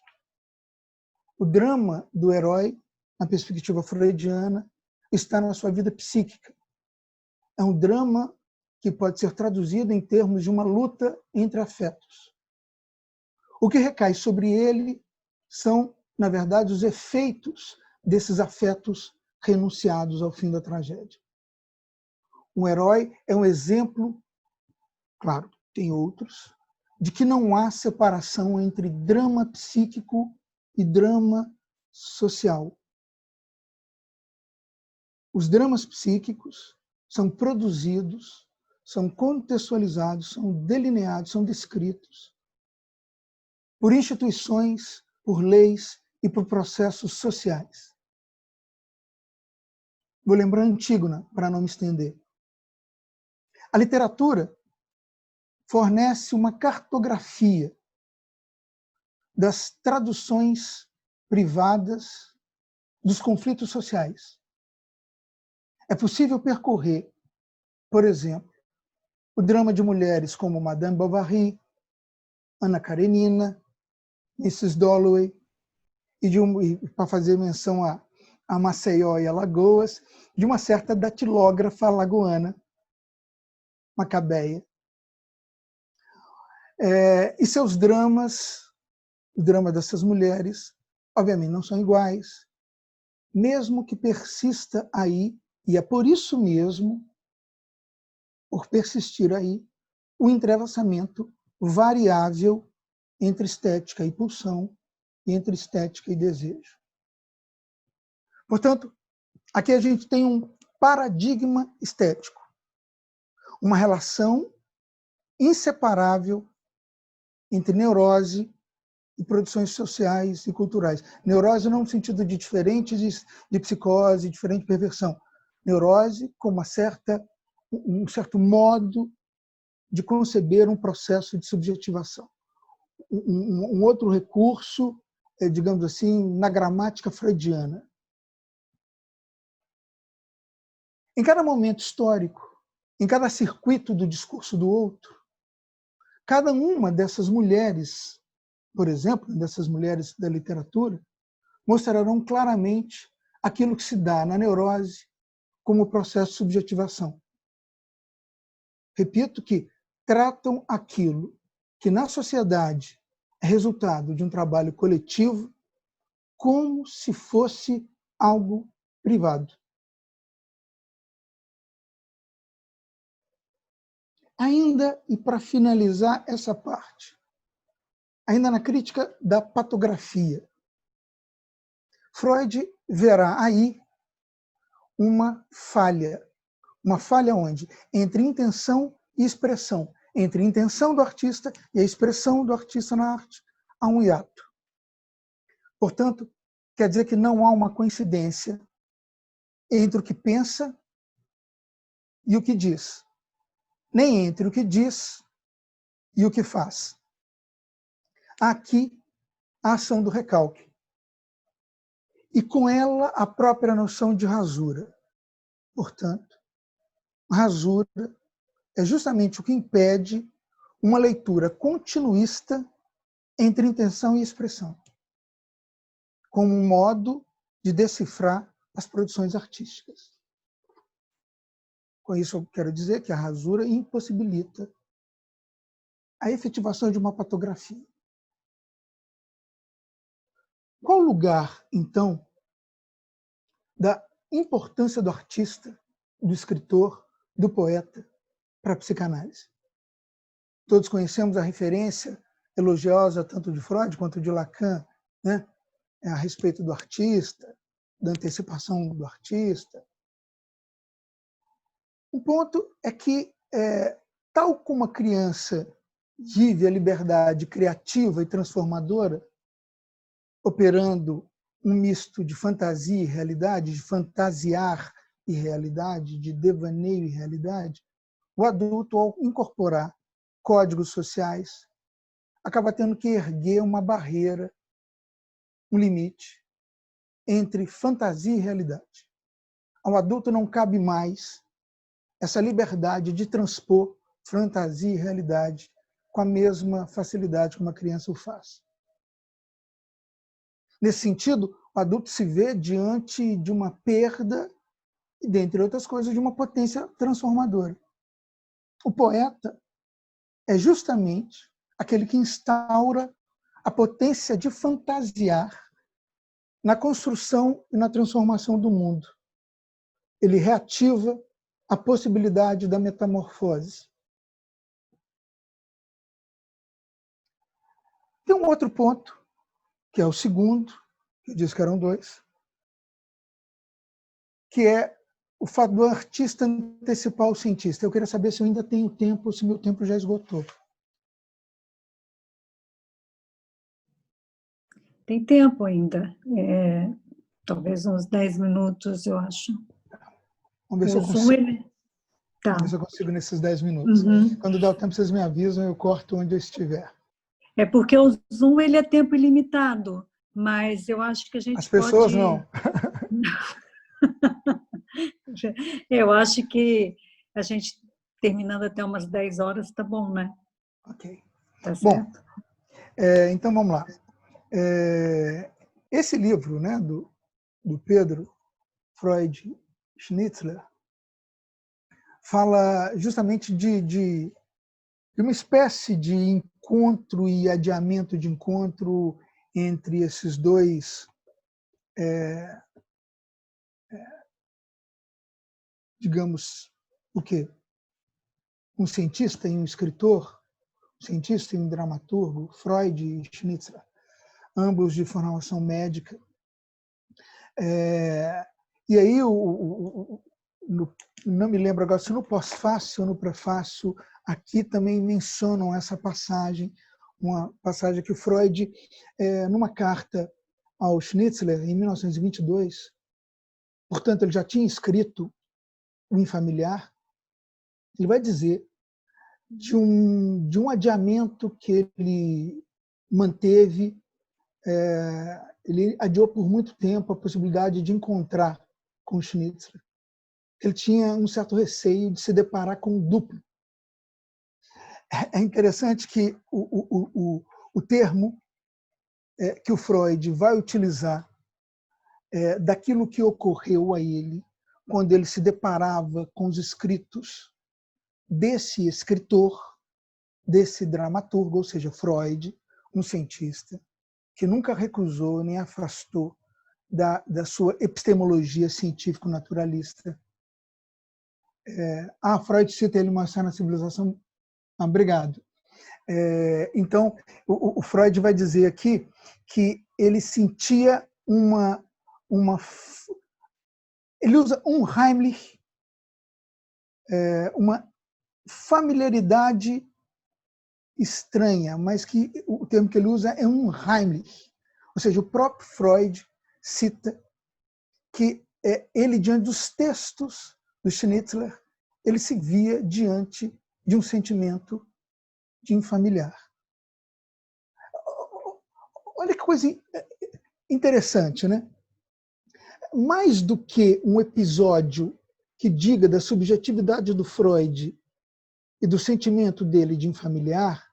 O drama do herói, na perspectiva freudiana, está na sua vida psíquica. É um drama que pode ser traduzido em termos de uma luta entre afetos. O que recai sobre ele são, na verdade, os efeitos desses afetos renunciados ao fim da tragédia. Um herói é um exemplo, claro, tem outros, de que não há separação entre drama psíquico e drama social. Os dramas psíquicos são produzidos, são contextualizados, são delineados, são descritos por instituições, por leis e por processos sociais. Vou lembrar Antígona, para não me estender. A literatura fornece uma cartografia das traduções privadas dos conflitos sociais. É possível percorrer, por exemplo, o drama de mulheres como Madame Bovary, Ana Karenina, Mrs. Dalloway, e para fazer menção a Maceió e Alagoas, de uma certa datilógrafa alagoana, Macabeia. E seus dramas, o drama dessas mulheres, obviamente não são iguais, mesmo que persista aí, e é por isso mesmo, por persistir aí, o entrelaçamento variável entre estética e pulsão, e entre estética e desejo. Portanto, aqui a gente tem um paradigma estético, uma relação inseparável entre neurose e produções sociais e culturais. Neurose não no sentido de diferente de psicose, diferente de perversão. Neurose como um certo modo de conceber um processo de subjetivação. Um outro recurso, digamos assim, na gramática freudiana. Em cada momento histórico, em cada circuito do discurso do outro, cada uma dessas mulheres, por exemplo, dessas mulheres da literatura, mostrarão claramente aquilo que se dá na neurose como processo de subjetivação. Repito que tratam aquilo que na sociedade é resultado de um trabalho coletivo como se fosse algo privado. Ainda, e para finalizar essa parte, ainda na crítica da patografia, Freud verá aí uma falha onde? Entre intenção e expressão, entre a intenção do artista e a expressão do artista na arte, há um hiato. Portanto, quer dizer que não há uma coincidência entre o que pensa e o que diz, nem entre o que diz e o que faz. Há aqui a ação do recalque. e com ela a própria noção de rasura. Portanto, rasura é justamente o que impede uma leitura continuista entre intenção e expressão, como um modo de decifrar as produções artísticas. Com isso, eu quero dizer que a rasura impossibilita a efetivação de uma patografia. Qual o lugar, então, da importância do artista, do escritor, do poeta para a psicanálise? Todos conhecemos a referência elogiosa tanto de Freud quanto de Lacan, né, a respeito do artista, da antecipação do artista. O ponto é que, tal como a criança vive a liberdade criativa e transformadora, operando um misto de fantasia e realidade, de fantasiar e realidade, de devaneio e realidade, o adulto, ao incorporar códigos sociais, acaba tendo que erguer uma barreira, um limite entre fantasia e realidade. Ao adulto não cabe mais essa liberdade de transpor fantasia e realidade com a mesma facilidade que uma criança o faz. Nesse sentido, o adulto se vê diante de uma perda e, dentre outras coisas, de uma potência transformadora. O poeta é justamente aquele que instaura a potência de fantasiar na construção e na transformação do mundo. Ele reativa a possibilidade da metamorfose. Tem um outro ponto, que é o segundo, que eu disse que eram dois, que é o fato do artista antecipar o cientista. Eu queria saber se eu ainda tenho tempo ou se meu tempo já esgotou. Tem tempo ainda. Talvez uns 10 minutos, eu acho. Vamos ver se O eu Zoom, consigo. Tá. Vamos ver se eu consigo nesses 10 minutos. Uhum. Quando dá o tempo, vocês me avisam, eu corto onde eu estiver. É porque o Zoom ele é tempo ilimitado, mas eu acho que a gente As pessoas pode... não. Eu acho que a gente, terminando até umas 10 horas, tá bom, né? Ok. Tá Bom, certo? então vamos lá. Esse livro, né, do Pedro Freud Schnitzler, fala justamente de uma espécie de encontro e adiamento de encontro entre esses dois, digamos, o quê? Um cientista e um escritor, um cientista e um dramaturgo, Freud e Schnitzler, ambos de formação médica. E aí, não me lembro agora se no pós-fácil ou no prefácio, aqui também mencionam essa passagem, uma passagem que Freud, numa carta ao Schnitzler, em 1922, portanto, ele já tinha escrito o Infamiliar, ele vai dizer de um adiamento que ele manteve. Ele adiou por muito tempo a possibilidade de encontrar com Schnitzler. Ele tinha um certo receio de se deparar com um duplo. É interessante que o termo que o Freud vai utilizar daquilo que ocorreu a ele quando ele se deparava com os escritos desse escritor, desse dramaturgo, ou seja, Freud, um cientista, que nunca recusou nem afastou da sua epistemologia científico-naturalista. Freud cita ele uma na civilização. Obrigado. Então, o Freud vai dizer aqui que ele sentia ele usa Heimlich, uma familiaridade estranha, mas que o termo que ele usa é Heimlich. Ou seja, o próprio Freud cita que ele, diante dos textos do Schnitzler, ele se via diante de um sentimento de infamiliar. Olha que coisa interessante, né? mais do que um episódio que diga da subjetividade do Freud e do sentimento dele de infamiliar,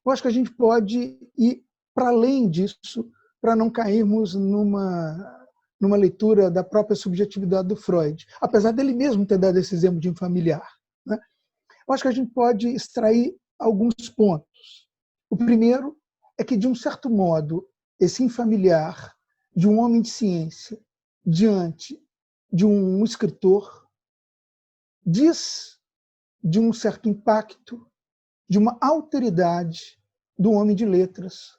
eu acho que a gente pode ir para além disso, para não cairmos numa leitura da própria subjetividade do Freud, apesar dele mesmo ter dado esse exemplo de infamiliar, né? Eu acho que a gente pode extrair alguns pontos. O primeiro é que, de um certo modo, esse infamiliar de um homem de ciência diante de um escritor diz de um certo impacto, de uma alteridade do homem de letras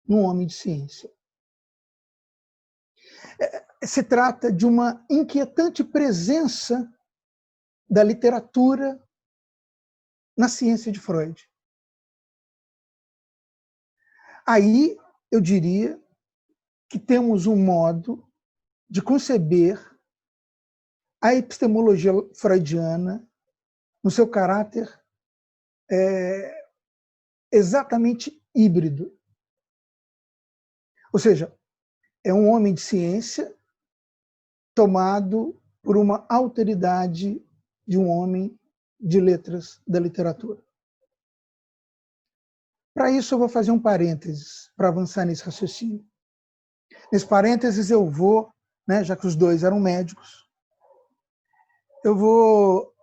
no homem de ciência. Se trata de uma inquietante presença da literatura na ciência de Freud. Aí, eu diria que temos um modo de conceber a epistemologia freudiana no seu caráter exatamente híbrido. Ou seja, é um homem de ciência tomado por uma alteridade de um homem de letras da literatura. Para isso, eu vou fazer um parênteses para avançar nesse raciocínio. Nesse parênteses, eu vou, já que os dois eram médicos, eu vou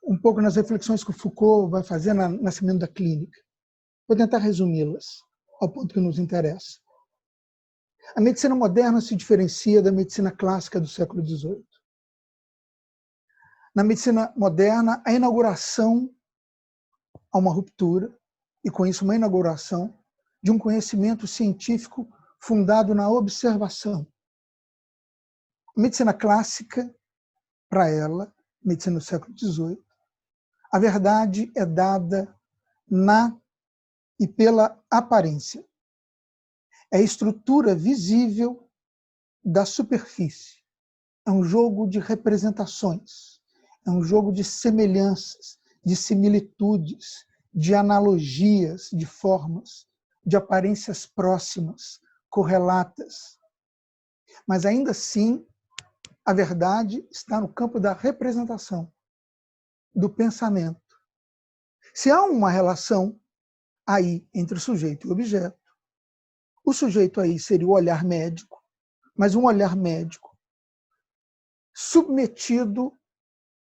um pouco nas reflexões que o Foucault vai fazer no Nascimento da Clínica. Vou tentar resumi-las ao ponto que nos interessa. A medicina moderna se diferencia da medicina clássica do século XVIII. Na medicina moderna, a inauguração a uma ruptura, e com isso uma inauguração de um conhecimento científico fundado na observação. A medicina clássica, para ela, medicina do século XVIII, a verdade é dada na e pela aparência. É a estrutura visível da superfície. É um jogo de representações, é um jogo de semelhanças, de similitudes, de analogias, de formas, de aparências próximas, correlatas. Mas ainda assim, a verdade está no campo da representação, do pensamento. Se há uma relação aí entre o sujeito e o objeto, o sujeito aí seria o olhar médico, mas um olhar médico submetido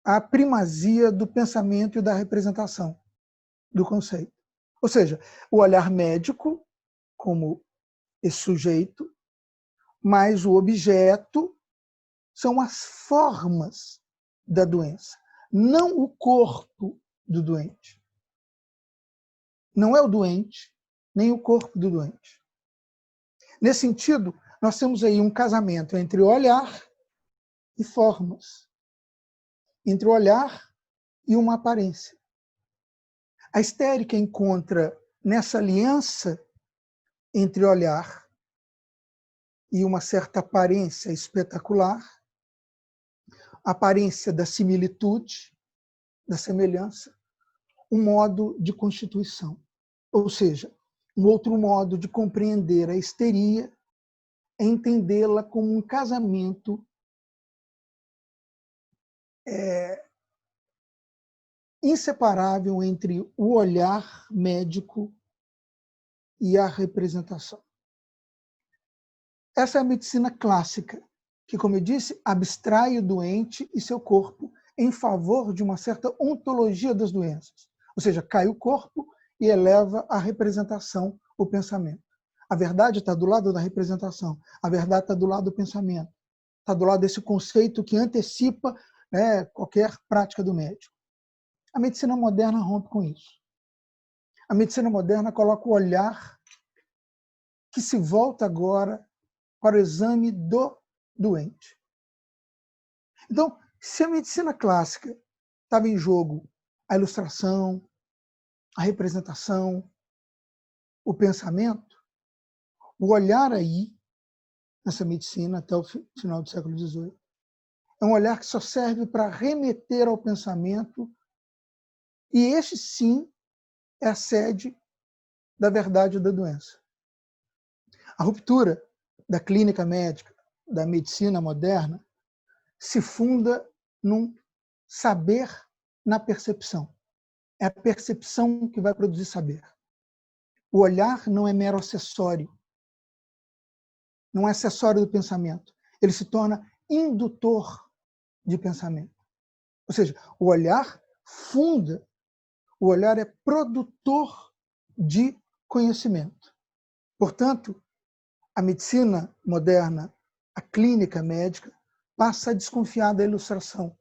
à primazia do pensamento e da representação, do conceito. Ou seja, o olhar médico como esse sujeito, mas o objeto são as formas da doença, não o corpo do doente. Não é o doente, nem o corpo do doente. Nesse sentido, nós temos aí um casamento entre olhar e formas, entre o olhar e uma aparência. A histérica encontra nessa aliança entre olhar e uma certa aparência espetacular, a aparência da similitude, da semelhança, um modo de constituição. Ou seja, um outro modo de compreender a histeria é entendê-la como um casamento inseparável entre o olhar médico e a representação. Essa é a medicina clássica, que, como eu disse, abstrai o doente e seu corpo em favor de uma certa ontologia das doenças. Ou seja, cai o corpo e eleva a representação, o pensamento. A verdade está do lado da representação, a verdade está do lado do pensamento, está do lado desse conceito que antecipa qualquer prática do médico. A medicina moderna rompe com isso. A medicina moderna coloca o olhar que se volta agora para o exame do doente. Então, se a medicina clássica estava em jogo a ilustração, a representação, o pensamento, o olhar aí, nessa medicina até o final do século XVIII, é um olhar que só serve para remeter ao pensamento, e este sim é a sede da verdade da doença. A ruptura da clínica médica, da medicina moderna se funda num saber na percepção. É a percepção que vai produzir saber. O olhar não é mero acessório. Não é acessório do pensamento. Ele se torna indutor de pensamento. Ou seja, o olhar funda, o olhar é produtor de conhecimento. Portanto, a medicina moderna, a clínica médica, passa a desconfiar da ilustração,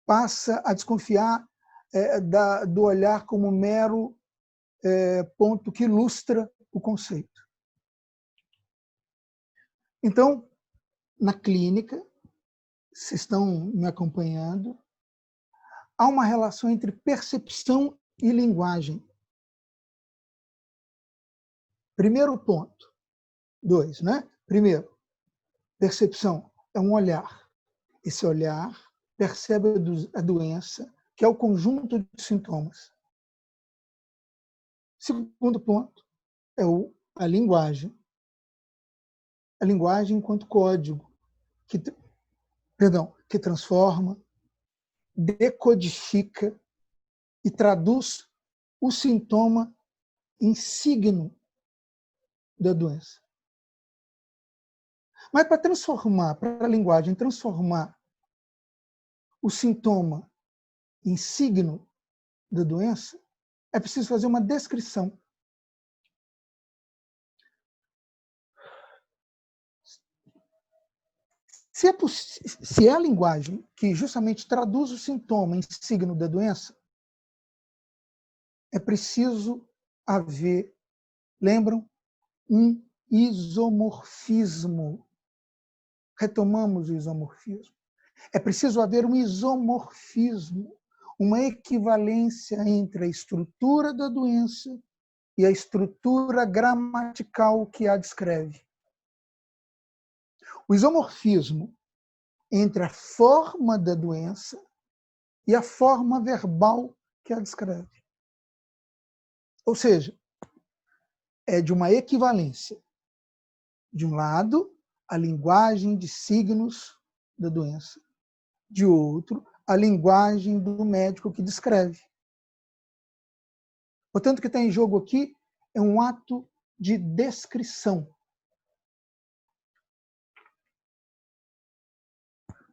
passa a desconfiar do olhar como mero ponto que ilustra o conceito. Então, na clínica, vocês estão me acompanhando, há uma relação entre percepção e linguagem. Primeiro ponto. 2, né? Primeiro, percepção é um olhar. Esse olhar percebe a doença, que é o conjunto de sintomas. Segundo ponto é a linguagem. A linguagem enquanto código, que transforma, decodifica e traduz o sintoma em signo da doença. Mas para a linguagem transformar o sintoma em signo da doença, é preciso fazer uma descrição. Se é a linguagem que justamente traduz o sintoma em signo da doença, é preciso haver, lembram, um isomorfismo. Retomamos o isomorfismo. É preciso haver um isomorfismo, uma equivalência entre a estrutura da doença e a estrutura gramatical que a descreve. O isomorfismo entre a forma da doença e a forma verbal que a descreve. Ou seja, é de uma equivalência. De um lado, a linguagem de signos da doença. De outro, a linguagem do médico que descreve. Portanto, o que está em jogo aqui é um ato de descrição.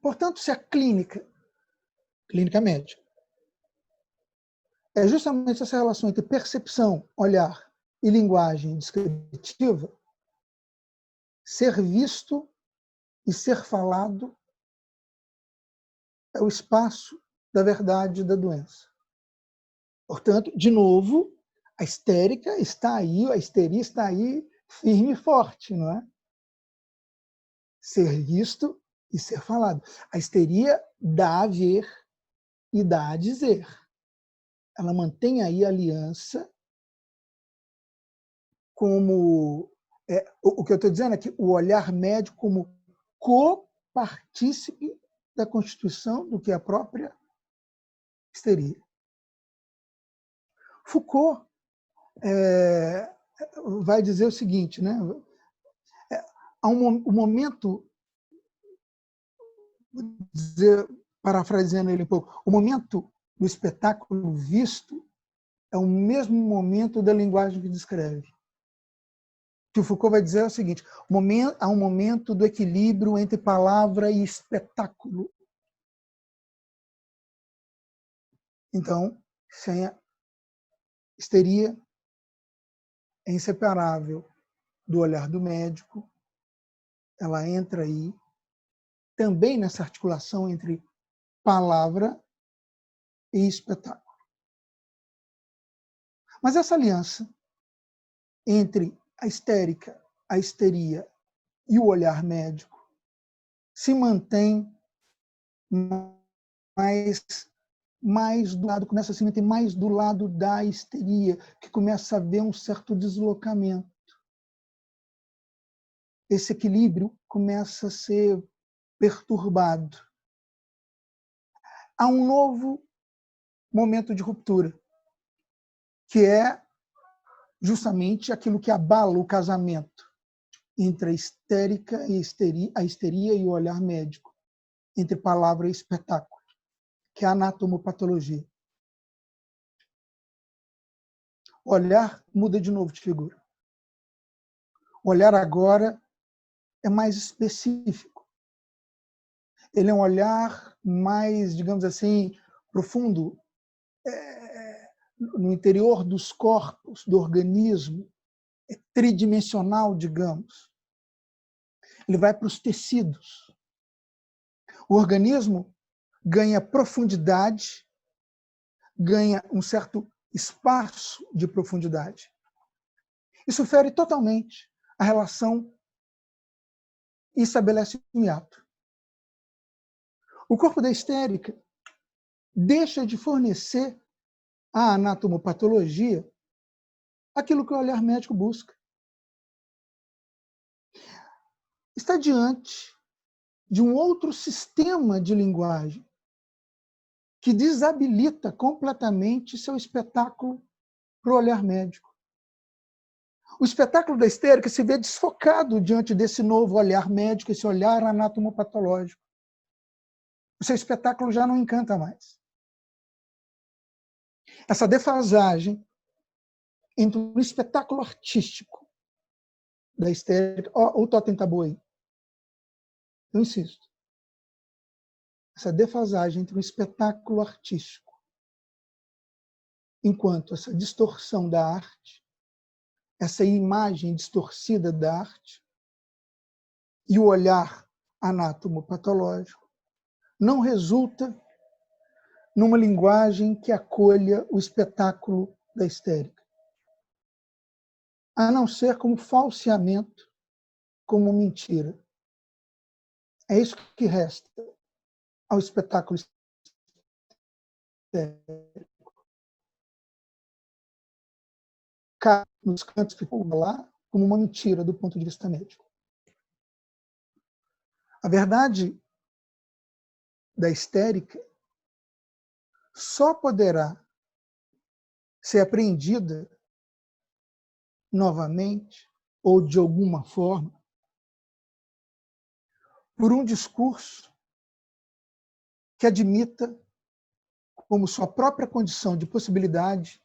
Portanto, se a clínica médica, é justamente essa relação entre percepção, olhar e linguagem descritiva, ser visto e ser falado é o espaço da verdade da doença. Portanto, de novo, a histérica está aí, a histeria está aí firme e forte, não é? Ser visto e ser falado. A histeria dá a ver e dá a dizer. Ela mantém aí a aliança como... o que eu estou dizendo é que o olhar médico como copartícipe da constituição do que é a própria histeria. Foucault vai dizer o seguinte, né? Há um momento, parafraseando ele um pouco, o momento do espetáculo visto é o mesmo momento da linguagem que descreve. O que o Foucault vai dizer é o seguinte: há um momento do equilíbrio entre palavra e espetáculo. Então, sem a histeria é inseparável do olhar do médico, ela entra aí também nessa articulação entre palavra e espetáculo. Mas essa aliança entre a histérica, a histeria e o olhar médico se mantém mais do lado, começa a se meter mais do lado da histeria, que começa a haver um certo deslocamento. Esse equilíbrio começa a ser perturbado. Há um novo momento de ruptura, que é justamente aquilo que abala o casamento entre a histérica e a histeria e o olhar médico, entre palavra e espetáculo, que é a anatomopatologia. O olhar muda de novo de figura. O olhar agora é mais específico. Ele é um olhar mais, digamos assim, profundo, no interior dos corpos, do organismo, é tridimensional, digamos. Ele vai para os tecidos. O organismo ganha profundidade, ganha um certo espaço de profundidade. Isso fere totalmente a relação e estabelece um hiato. O corpo da histérica deixa de fornecer à anatomopatologia aquilo que o olhar médico busca. Está diante de um outro sistema de linguagem que desabilita completamente seu espetáculo para o olhar médico. O espetáculo da histérica se vê desfocado diante desse novo olhar médico, esse olhar anatomopatológico. O seu espetáculo já não encanta mais. Essa defasagem entre o espetáculo artístico da histérica... o totem tabu aí. Eu insisto. Essa defasagem entre o espetáculo artístico, enquanto essa distorção da arte, essa imagem distorcida da arte e o olhar anatomopatológico não resulta numa linguagem que acolha o espetáculo da histérica, a não ser como falseamento, como mentira. É isso que resta ao espetáculo histérico. Cai nos cantos que ficam lá como uma mentira do ponto de vista médico. A verdade da histérica só poderá ser apreendida novamente ou de alguma forma por um discurso que admita como sua própria condição de possibilidade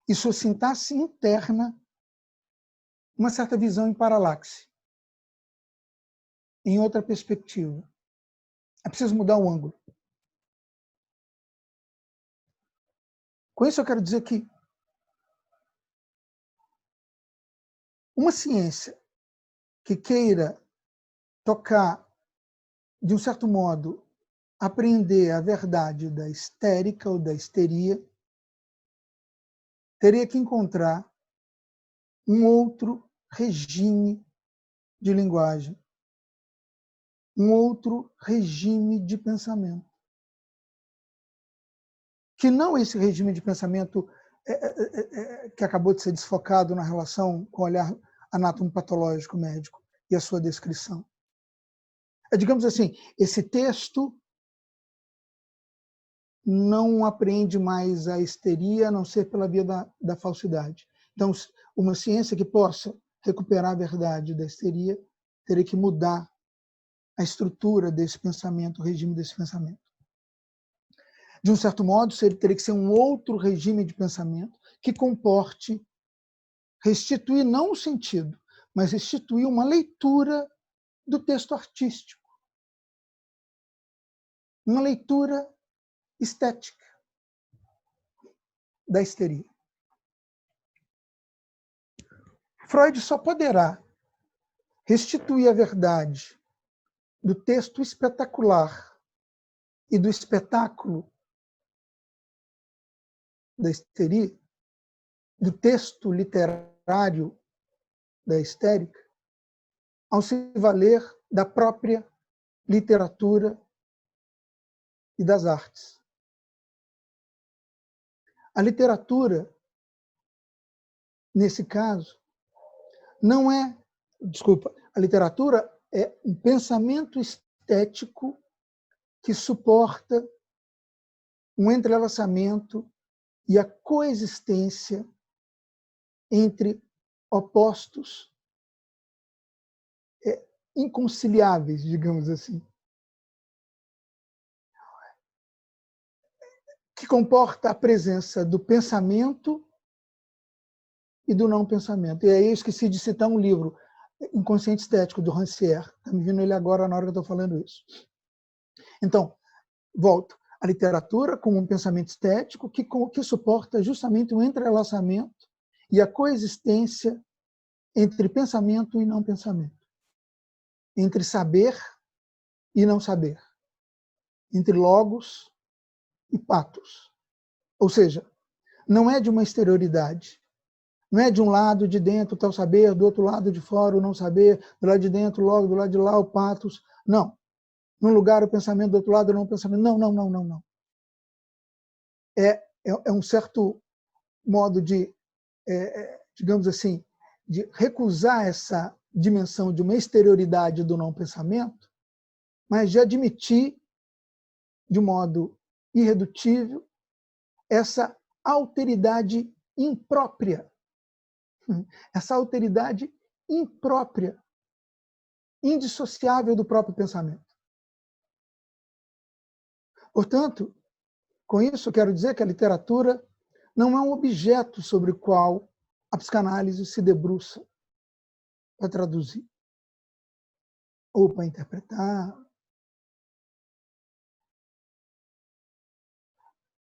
e sua sintaxe interna uma certa visão em paralaxe, em outra perspectiva. É preciso mudar o ângulo. Com isso eu quero dizer que uma ciência que queira tocar, de um certo modo, apreender a verdade da histérica ou da histeria, teria que encontrar um outro regime de linguagem, um outro regime de pensamento. Que não esse regime de pensamento que acabou de ser desfocado na relação com o olhar anatomopatológico médico e a sua descrição. É, digamos assim, esse texto não apreende mais a histeria, a não ser pela via da falsidade. Então, uma ciência que possa recuperar a verdade da histeria teria que mudar a estrutura desse pensamento, o regime desse pensamento. De um certo modo, teria que ser um outro regime de pensamento que comporte restituir não o sentido, mas restituir uma leitura do texto artístico. Uma leitura estética da histeria. Freud só poderá restituir a verdade do texto espetacular e do espetáculo da histeria, do texto literário da histérica, ao se valer da própria literatura e das artes. A literatura, nesse caso, não é... Desculpa, a literatura é um pensamento estético que suporta um entrelaçamento e a coexistência entre opostos inconciliáveis, digamos assim, que comporta a presença do pensamento e do não pensamento. E aí eu esqueci de citar um livro, Inconsciente Estético, do Rancière. Está me vindo ele agora na hora que eu estou falando isso. Então, volto. A literatura como um pensamento estético que suporta justamente o entrelaçamento e a coexistência entre pensamento e não pensamento, entre saber e não saber, entre logos e patos. Ou seja, não é de uma exterioridade, não é de um lado de dentro está o saber, do outro lado de fora o não saber, do lado de dentro, logo do lado de lá o patos. Não. Num lugar o pensamento, do outro lado o não pensamento. Não, não, não, não, não. É um certo modo de, digamos assim, de recusar essa dimensão de uma exterioridade do não pensamento, mas de admitir de modo irredutível essa alteridade imprópria, essa alteridade imprópria, indissociável do próprio pensamento. Portanto, com isso quero dizer que a literatura não é um objeto sobre o qual a psicanálise se debruça para traduzir ou para interpretar.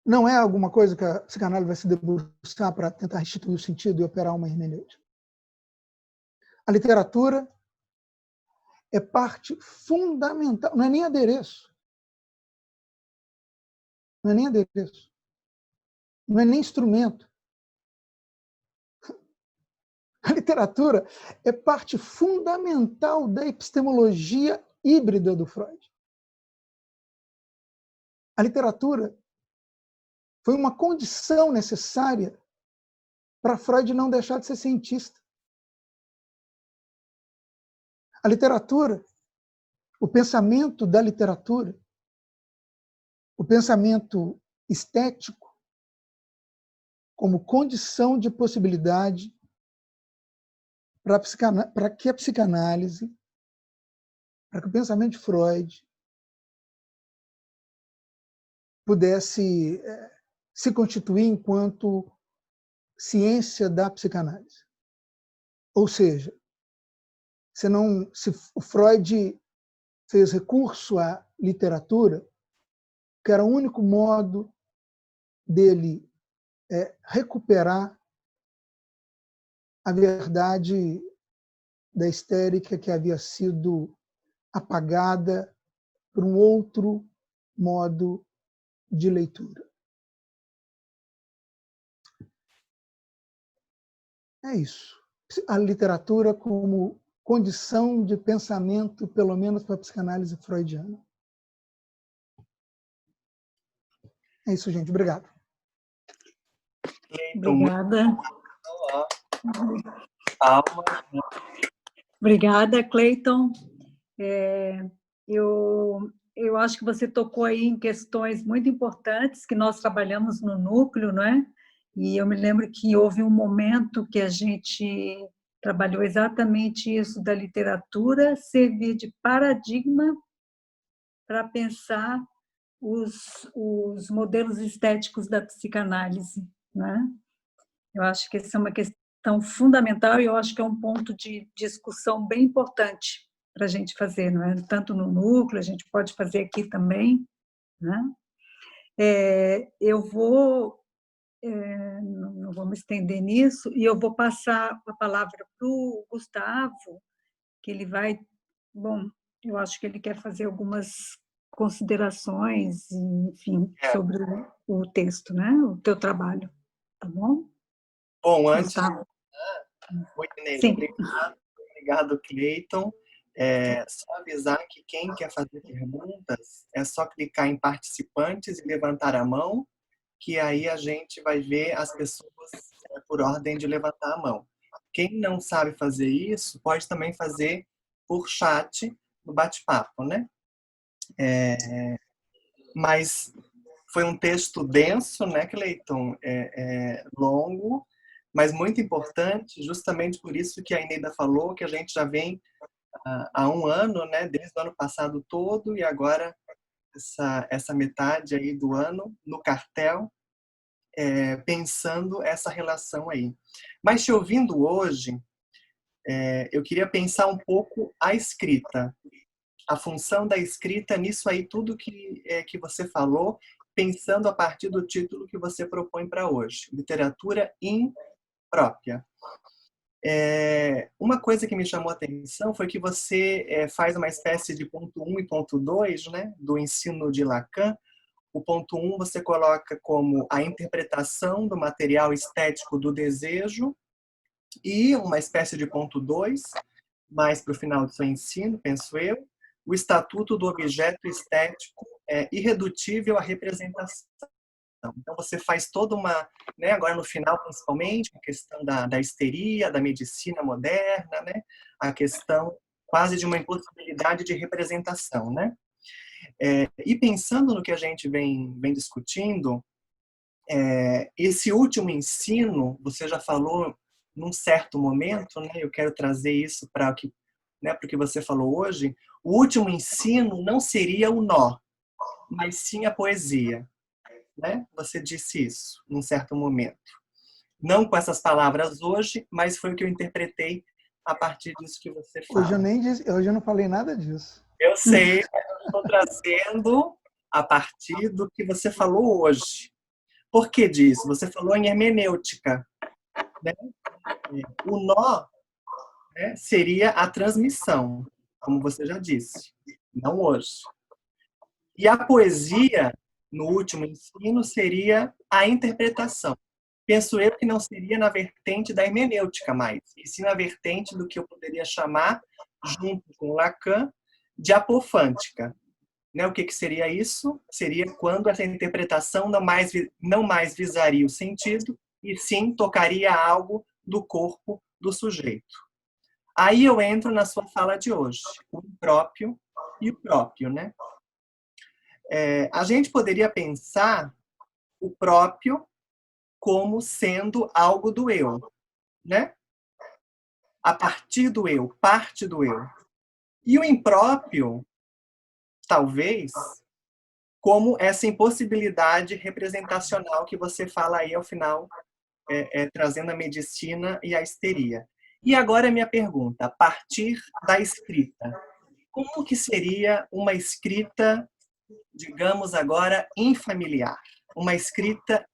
Não é alguma coisa que a psicanálise vai se debruçar para tentar restituir o sentido e operar uma hermenêutica. A literatura é parte fundamental, não é nem adereço. Não é nem adereço. Não é nem instrumento. A literatura é parte fundamental da epistemologia híbrida do Freud. A literatura foi uma condição necessária para Freud não deixar de ser cientista. A literatura, o pensamento da literatura, o pensamento estético, como condição de possibilidade para que a psicanálise, para que o pensamento de Freud pudesse se constituir enquanto ciência da psicanálise. Ou seja, se o Freud fez recurso à literatura, que era o único modo dele recuperar a verdade da histérica que havia sido apagada por um outro modo de leitura. É isso. A literatura como condição de pensamento, pelo menos para a psicanálise freudiana. É isso, gente. Obrigado. Obrigada. Palmas. Obrigada, Cleiton. Eu acho que você tocou aí em questões muito importantes que nós trabalhamos no núcleo, não é? E eu me lembro que houve um momento que a gente trabalhou exatamente isso da literatura servir de paradigma para pensar os modelos estéticos da psicanálise, né? Eu acho que essa é uma questão fundamental e eu acho que é um ponto de discussão bem importante para a gente fazer, não é? Tanto no núcleo, a gente pode fazer aqui também, né? Eu não vou me estender nisso, e eu vou passar a palavra para o Gustavo, que ele vai, eu acho que ele quer fazer algumas considerações, enfim, sobre o texto, né? O teu trabalho, tá bom? Bom, antes... Gustavo. Oi, Inês, Sim. obrigado, Cleiton. Só avisar que quem quer fazer perguntas é só clicar em participantes e levantar a mão, que aí a gente vai ver as pessoas por ordem de levantar a mão. Quem não sabe fazer isso, pode também fazer por chat no bate-papo, né? Mas foi um texto denso, né, Cleiton? Longo, mas muito importante, justamente por isso que a Ineida falou, que a gente já vem há um ano, né, desde o ano passado todo, e agora essa metade aí do ano no cartel, pensando essa relação aí. Mas te ouvindo hoje, eu queria pensar um pouco a escrita, a função da escrita nisso aí, tudo que você falou, pensando a partir do título que você propõe para hoje, literatura imprópria. Uma coisa que me chamou a atenção foi que você faz uma espécie de ponto 1 e ponto 2, né, do ensino de Lacan. O ponto 1 você coloca como a interpretação do material estético do desejo, e uma espécie de ponto 2, mais para o final do seu ensino, penso eu, o estatuto do objeto estético irredutível à representação. Então, você faz toda uma, né, agora no final, principalmente, a questão da histeria, da medicina moderna, né, a questão quase de uma impossibilidade de representação, né? E pensando no que a gente vem discutindo, esse último ensino, você já falou num certo momento, né, eu quero trazer isso para o que você falou hoje, o último ensino não seria o nó, mas sim a poesia. Né? Você disse isso num certo momento. Não com essas palavras hoje, mas foi o que eu interpretei a partir disso que você fala. Hoje eu não falei nada disso. Eu sei, mas eu estou trazendo a partir do que você falou hoje. Por que disso? Você falou em hermenêutica. Né? O nó, né, seria a transmissão, como você já disse, não hoje. E a poesia, no último ensino, seria a interpretação. Penso eu que não seria na vertente da hermenêutica mais, e sim na vertente do que eu poderia chamar, junto com Lacan, de apofântica. Né? O que seria isso? Seria quando essa interpretação não mais visaria o sentido, e sim tocaria algo do corpo do sujeito. Aí eu entro na sua fala de hoje, o impróprio e o próprio, né? A gente poderia pensar o próprio como sendo algo do eu, né? A partir do eu, parte do eu. E o impróprio, talvez, como essa impossibilidade representacional que você fala aí ao final, trazendo a medicina e a histeria. E agora a minha pergunta, a partir da escrita. Como que seria uma escrita, digamos agora, infamiliar? Uma escrita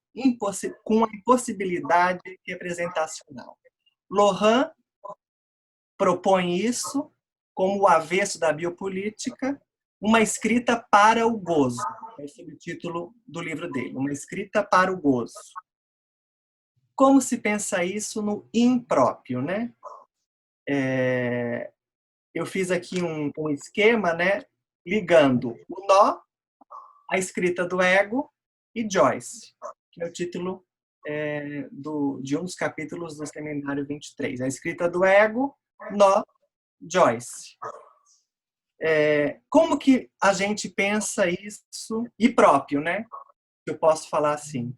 com a impossibilidade representacional. Lohan propõe isso como o avesso da biopolítica, uma escrita para o gozo. Esse é o título do livro dele, uma escrita para o gozo. Como se pensa isso no impróprio, né? Eu fiz aqui um esquema, né, ligando o nó, a escrita do ego e Joyce, que é o título de um dos capítulos do Seminário 23. A escrita do ego, nó, Joyce. Como que a gente pensa isso, e próprio, né? Eu posso falar assim.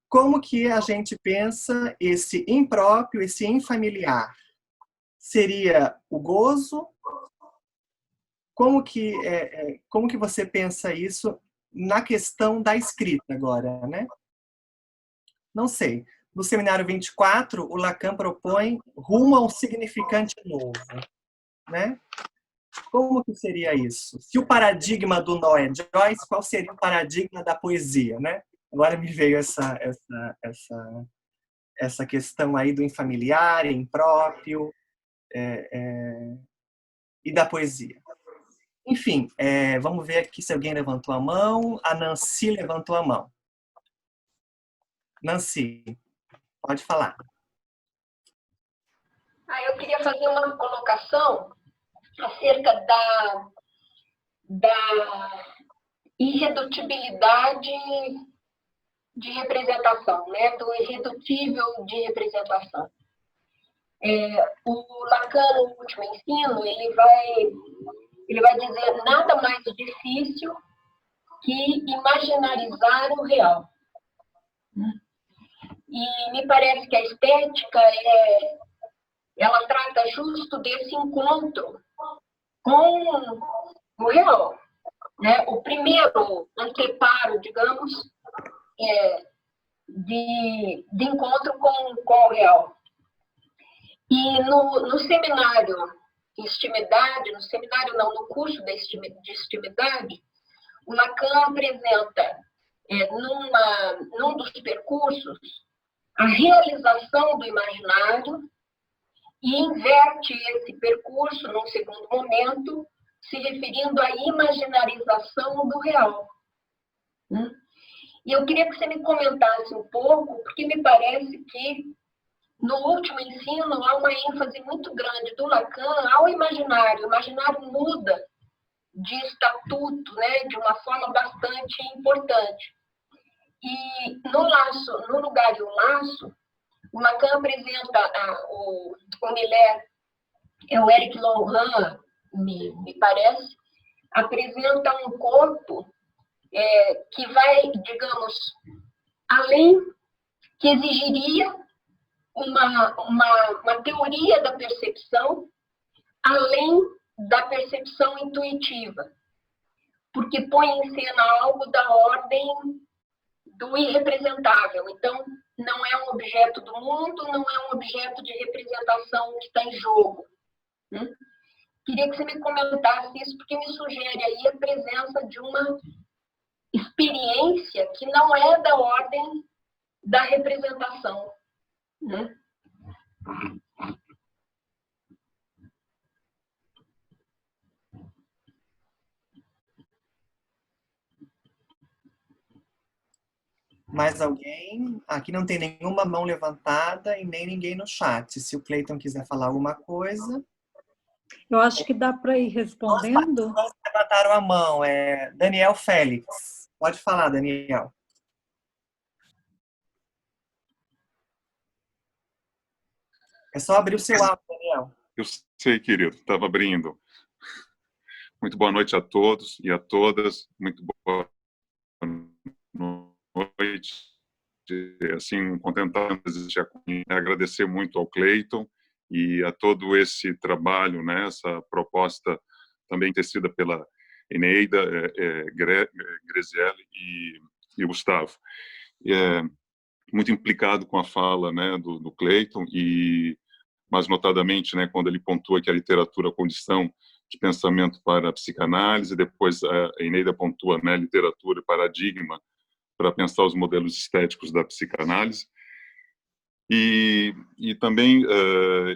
Como que a gente pensa esse impróprio, esse infamiliar? Seria o gozo? Como que você pensa isso na questão da escrita agora, né? Não sei. No Seminário 24, o Lacan propõe rumo a um significante novo, né? Como que seria isso? Se o paradigma do nó é Joyce, qual seria o paradigma da poesia, né? Agora me veio essa questão aí do infamiliar, impróprio e da poesia. Enfim, vamos ver aqui se alguém levantou a mão. A Nancy levantou a mão. Nancy, pode falar. Eu queria fazer uma colocação acerca da irredutibilidade de representação, né? Do irredutível de representação. O Lacan, no último ensino, ele vai dizer nada mais difícil que imaginarizar o real. E me parece que a estética ela trata justo desse encontro com o real, né? O primeiro anteparo, digamos, de encontro com o real. E no seminário de Estimidade, no curso de Estimidade, o Lacan apresenta, num dos percursos, a realização do imaginário e inverte esse percurso, num segundo momento, se referindo à imaginarização do real. E eu queria que você me comentasse um pouco, porque me parece que no último ensino há uma ênfase muito grande do Lacan ao imaginário. O imaginário muda de estatuto, né, de uma forma bastante importante. E no Lugar e o Laço, o Lacan apresenta o Miller, o Eric Lohan, me parece, apresenta um corpo que vai, digamos, além, que exigiria uma teoria da percepção, além da percepção intuitiva, porque põe em cena algo da ordem do irrepresentável. Então, não é um objeto do mundo, não é um objeto de representação que está em jogo. Queria que você me comentasse isso, porque me sugere aí a presença de uma experiência que não é da ordem da representação. Mais alguém? Aqui não tem nenhuma mão levantada e nem ninguém no chat. Se o Cleiton quiser falar alguma coisa. Eu acho que dá para ir respondendo. Levantaram a mão. Daniel Félix. Pode falar, Daniel. É só abrir o seu áudio, Daniel. Eu sei, querido. Estava abrindo. Muito boa noite a todos e a todas. Muito boa noite. Assim, contentado de existir aqui. Agradecer muito ao Cleiton e a todo esse trabalho, né, essa proposta também tecida pela Eneida, Grazielli e Gustavo. Muito implicado com a fala, né, do Cleiton, e mais notadamente, né, quando ele pontua que a literatura é condição de pensamento para a psicanálise, depois a Eneida pontua, né, literatura e paradigma para pensar os modelos estéticos da psicanálise, e também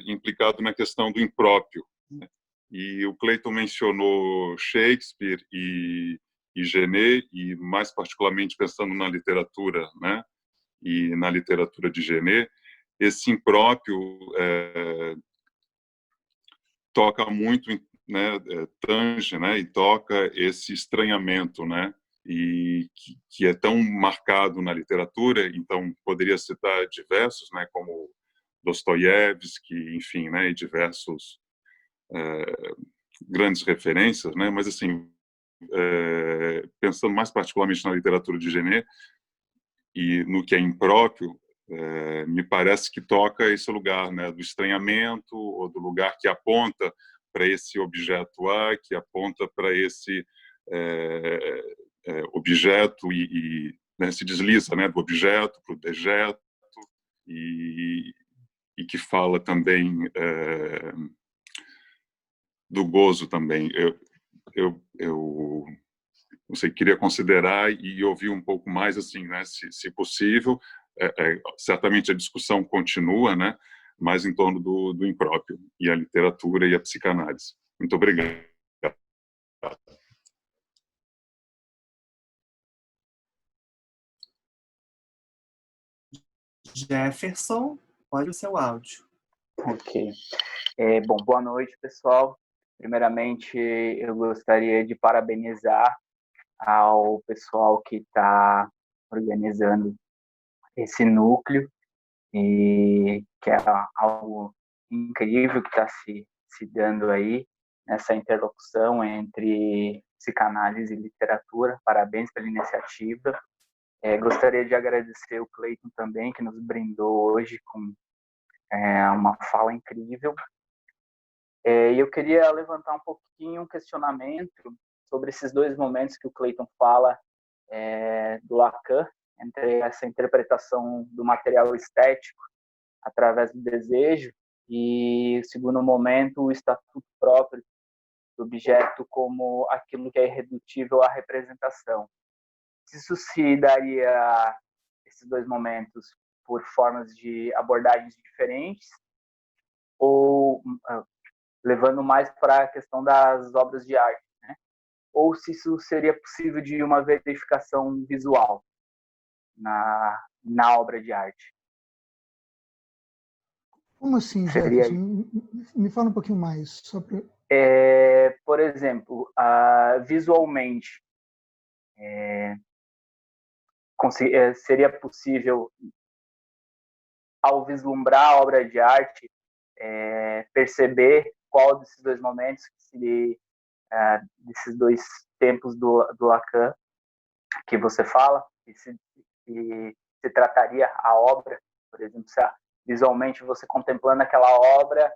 implicado na questão do impróprio, né? E o Cleiton mencionou Shakespeare e Genet, e mais particularmente pensando na literatura, né, e na literatura de Genet, esse impróprio toca muito, né, tange, né, e toca esse estranhamento, né, e que é tão marcado na literatura. Então poderia citar diversos, né, como Dostoiévski, enfim, né, e diversos grandes referências, né, mas assim, pensando mais particularmente na literatura de Genet e no que é impróprio, me parece que toca esse lugar, né, do estranhamento, ou do lugar que aponta para esse objeto A, que aponta para esse objeto né, se desliza, né, do objeto para o dejeto, e que fala também do gozo também. Eu não sei, queria considerar e ouvir um pouco mais, assim, né, se possível. Certamente a discussão continua, né, mas em torno do impróprio e a literatura e a psicanálise. Muito obrigado. Jefferson, olha o seu áudio. Ok. Bom, boa noite, pessoal. Primeiramente, eu gostaria de parabenizar ao pessoal que está organizando esse núcleo, e que é algo incrível que está se dando aí, nessa interlocução entre psicanálise e literatura. Parabéns pela iniciativa. Gostaria de agradecer o Cleiton também, que nos brindou hoje com uma fala incrível. E eu queria levantar um pouquinho um questionamento sobre esses dois momentos que o Clayton fala do Lacan, entre essa interpretação do material estético através do desejo e, segundo momento, o estatuto próprio do objeto como aquilo que é irredutível à representação. Isso se daria, esses dois momentos, por formas de abordagens diferentes, ou levando mais para a questão das obras de arte, né? Ou se isso seria possível de uma verificação visual na obra de arte. Como assim, Jefferson? Me fala um pouquinho mais. Só pra... por exemplo, visualmente, seria possível, ao vislumbrar a obra de arte, perceber qual desses dois momentos, desses dois tempos do Lacan que você fala, que se trataria a obra, por exemplo, se visualmente você contemplando aquela obra,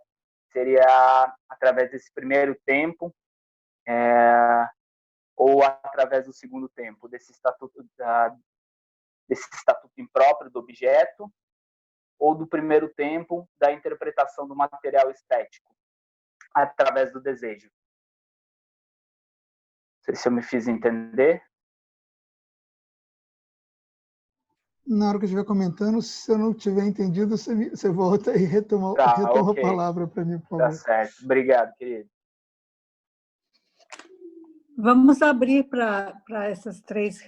seria através desse primeiro tempo, ou através do segundo tempo, desse estatuto impróprio do objeto, ou do primeiro tempo da interpretação do material estético, através do desejo. Não sei se eu me fiz entender. Na hora que eu estiver comentando, se eu não tiver entendido, você volta e retoma okay. A palavra para mim, por favor. Tá certo. Obrigado, querido. Vamos abrir para essas três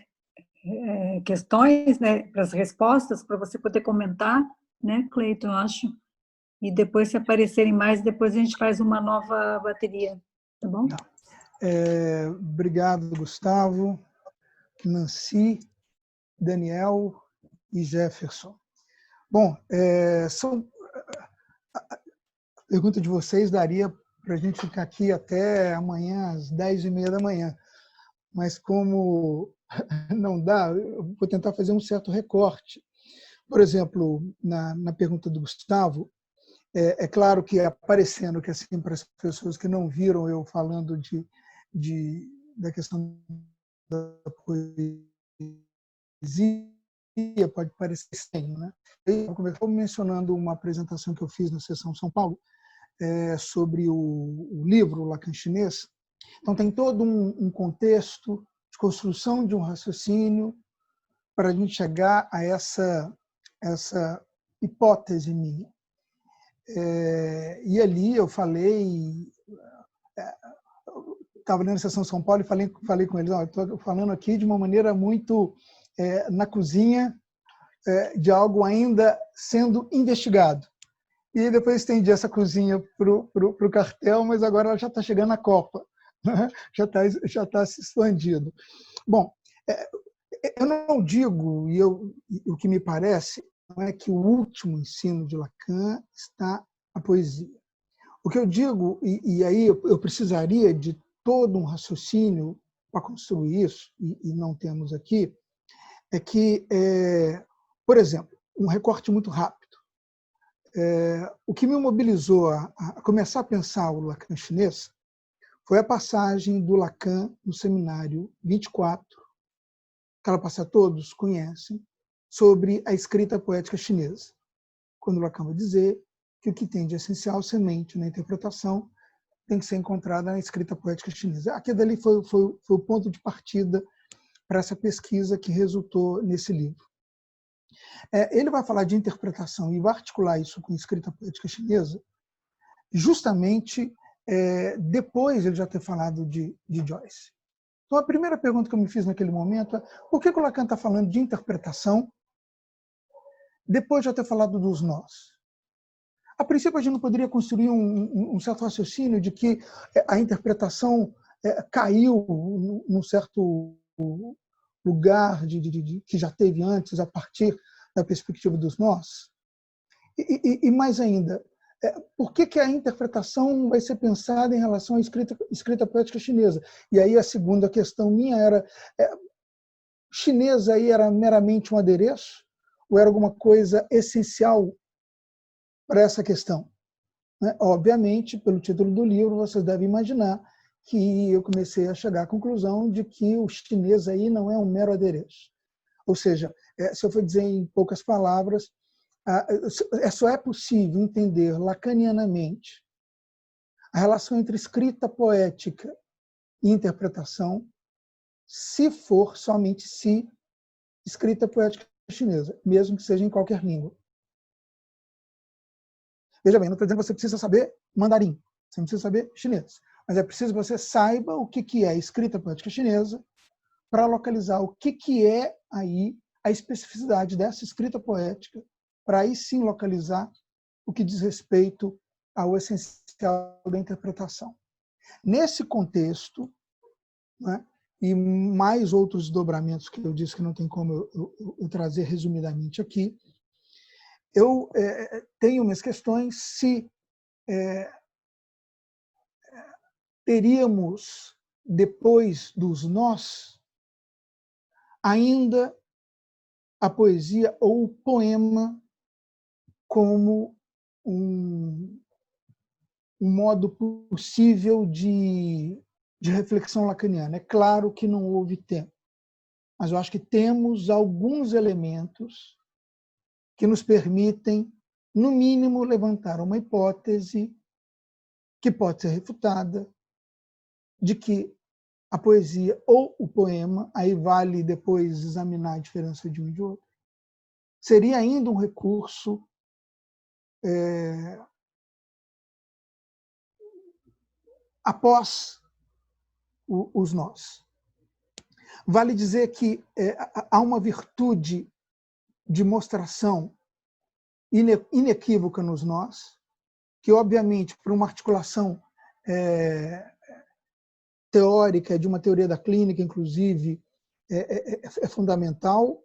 questões, né, para as respostas, para você poder comentar, né, Cleiton, eu acho. E depois, se aparecerem mais, depois a gente faz uma nova bateria, tá bom? Obrigado, Gustavo, Nancy, Daniel e Jefferson. Bom, a pergunta de vocês daria para a gente ficar aqui até amanhã, às 10h30 da manhã. Mas como não dá, eu vou tentar fazer um certo recorte. Por exemplo, na pergunta do Gustavo, é claro que aparecendo que assim para as pessoas que não viram eu falando da questão da poesia, pode parecer estranho, né? Eu comecei mencionando uma apresentação que eu fiz na Sessão São Paulo sobre o livro Lacan chinês. Então tem todo um contexto de construção de um raciocínio para a gente chegar a essa hipótese minha. E ali eu falei, estava lendo a Sessão São Paulo e falei com eles, estou falando aqui de uma maneira muito na cozinha de algo ainda sendo investigado. E depois estendi essa cozinha para o cartel, mas agora ela já está chegando à Copa, né? Já está se expandindo. Bom, eu não digo, e o que me parece, não é que o último ensino de Lacan está a poesia. O que eu digo, e aí eu precisaria de todo um raciocínio para construir isso, e não temos aqui, é que, por exemplo, um recorte muito rápido. O que me mobilizou a começar a pensar o Lacan chinês foi a passagem do Lacan no seminário 24, aquela passagem todos conhecem, sobre a escrita poética chinesa, quando Lacan vai dizer que o que tem de essencial semente na interpretação tem que ser encontrada na escrita poética chinesa. Aquilo dali foi o ponto de partida para essa pesquisa que resultou nesse livro. Ele vai falar de interpretação e vai articular isso com escrita poética chinesa, justamente depois ele já ter falado de Joyce. Então, a primeira pergunta que eu me fiz naquele momento é por que o Lacan está falando de interpretação depois de já ter falado dos nós? A princípio, a gente não poderia construir um certo raciocínio de que a interpretação caiu num certo lugar que já teve antes, a partir da perspectiva dos nós? E mais ainda, por que a interpretação vai ser pensada em relação à escrita poética chinesa? E aí a segunda questão minha era, chinesa aí era meramente um adereço? Ou era alguma coisa essencial para essa questão? né? Obviamente, pelo título do livro, vocês devem imaginar que eu comecei a chegar à conclusão de que o chinês aí não é um mero adereço. Ou seja, se eu for dizer em poucas palavras, só é possível entender lacanianamente a relação entre escrita poética e interpretação se for somente se escrita poética chinesa, mesmo que seja em qualquer língua. Veja bem, não estou dizendo que você precisa saber mandarim, você não precisa saber chinês, mas é preciso que você saiba o que é escrita poética chinesa para localizar o que é aí a especificidade dessa escrita poética, para aí sim localizar o que diz respeito ao essencial da interpretação. Nesse contexto, né, e mais outros desdobramentos que eu disse que não tem como eu trazer resumidamente aqui, eu tenho minhas questões se teríamos, depois dos nós, ainda a poesia ou o poema como um modo possível de reflexão lacaniana. É claro que não houve tempo, mas eu acho que temos alguns elementos que nos permitem, no mínimo, levantar uma hipótese que pode ser refutada de que a poesia ou o poema, aí vale depois examinar a diferença de um e de outro, seria ainda um recurso após os nós. Vale dizer que há uma virtude de mostração inequívoca nos nós, que, obviamente, para uma articulação teórica, de uma teoria da clínica, inclusive, é fundamental,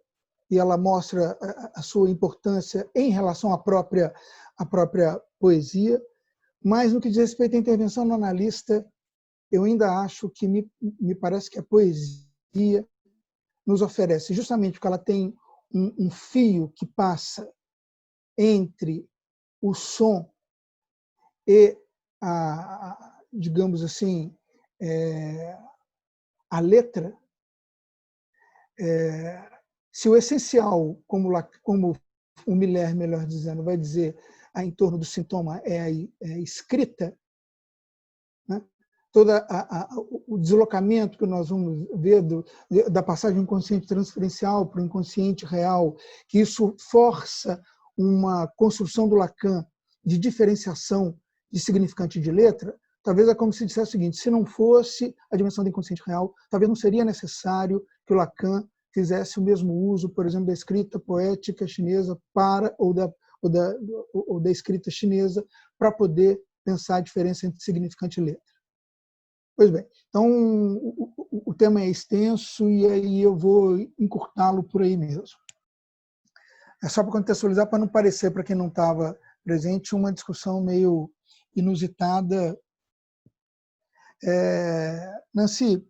e ela mostra a sua importância em relação à própria poesia, mas no que diz respeito à intervenção no analista, eu ainda acho que me parece que a poesia nos oferece, justamente porque ela tem um fio que passa entre o som e digamos assim, a letra. Se o essencial, como o Miller, melhor dizendo, vai dizer em torno do sintoma é a escrita, né? Todo o deslocamento que nós vamos ver da passagem do inconsciente transferencial para o inconsciente real, que isso força uma construção do Lacan de diferenciação de significante de letra, talvez é como se dissesse o seguinte: se não fosse a dimensão do inconsciente real, talvez não seria necessário que o Lacan fizesse o mesmo uso, por exemplo, da escrita poética chinesa ou da escrita chinesa para poder pensar a diferença entre significante e letra. Pois bem, então o tema é extenso e aí eu vou encurtá-lo por aí mesmo. É só para contextualizar, para não parecer, para quem não estava presente, uma discussão meio inusitada. Nancy,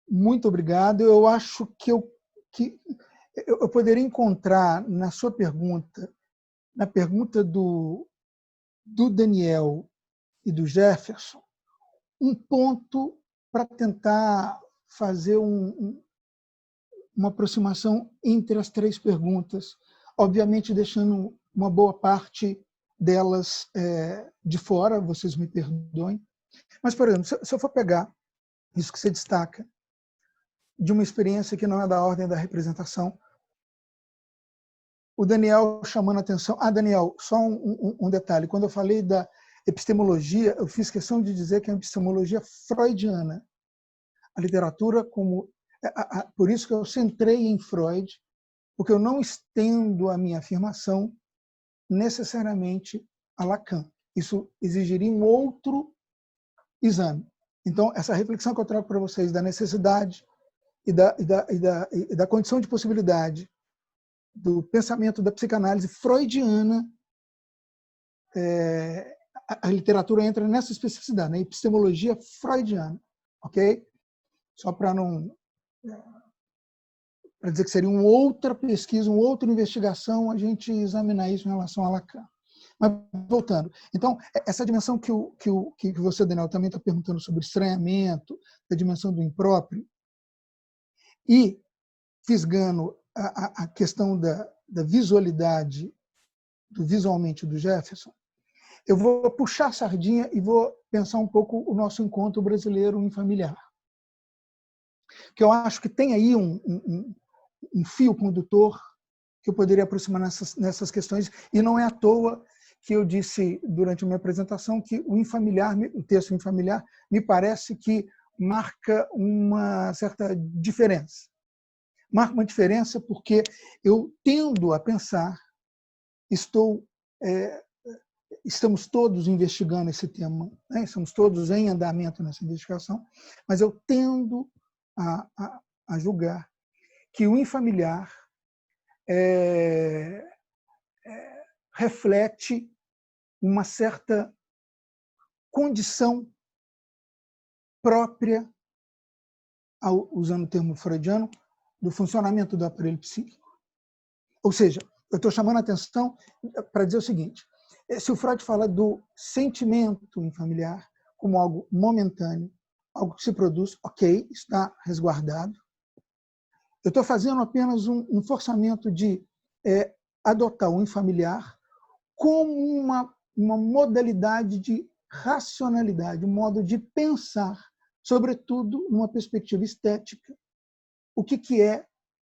muito obrigado. Eu acho que eu poderia encontrar na sua pergunta, na pergunta do Daniel e do Jefferson, um ponto para tentar fazer uma aproximação entre as três perguntas, obviamente deixando uma boa parte delas de fora, vocês me perdoem. Mas, por exemplo, se eu for pegar isso que você destaca, de uma experiência que não é da ordem da representação, o Daniel chamando a atenção. Daniel, só um detalhe. Quando eu falei da epistemologia, eu fiz questão de dizer que é uma epistemologia freudiana. A literatura como... Por isso que eu centrei em Freud, porque eu não estendo a minha afirmação necessariamente a Lacan. Isso exigiria um outro exame. Então, essa reflexão que eu trago para vocês da necessidade e da condição de possibilidade do pensamento da psicanálise freudiana, a literatura entra nessa especificidade, na epistemologia freudiana, ok? Só para dizer que seria uma outra pesquisa, uma outra investigação a gente examinar isso em relação a Lacan. Mas voltando, então, essa dimensão que você, Daniel, também está perguntando sobre estranhamento, a dimensão do impróprio, e fisgando a questão da visualidade, do visualmente do Jefferson, eu vou puxar a sardinha e vou pensar um pouco o nosso encontro brasileiro em familiar. Que eu acho que tem aí um fio condutor que eu poderia aproximar nessas questões, e não é à toa que eu disse durante a minha apresentação que o texto Infamiliar me parece que marca uma certa diferença. Marca uma diferença porque eu tendo a pensar, estamos todos investigando esse tema, né? Estamos todos em andamento nessa investigação, mas eu tendo a julgar que o Infamiliar reflete uma certa condição própria, usando o termo freudiano, do funcionamento do aparelho psíquico. Ou seja, eu estou chamando a atenção para dizer o seguinte: se o Freud fala do sentimento infamiliar como algo momentâneo, algo que se produz, ok, está resguardado. Eu estou fazendo apenas um forçamento de adotar o infamiliar como uma modalidade de racionalidade, um modo de pensar, sobretudo numa perspectiva estética, o que é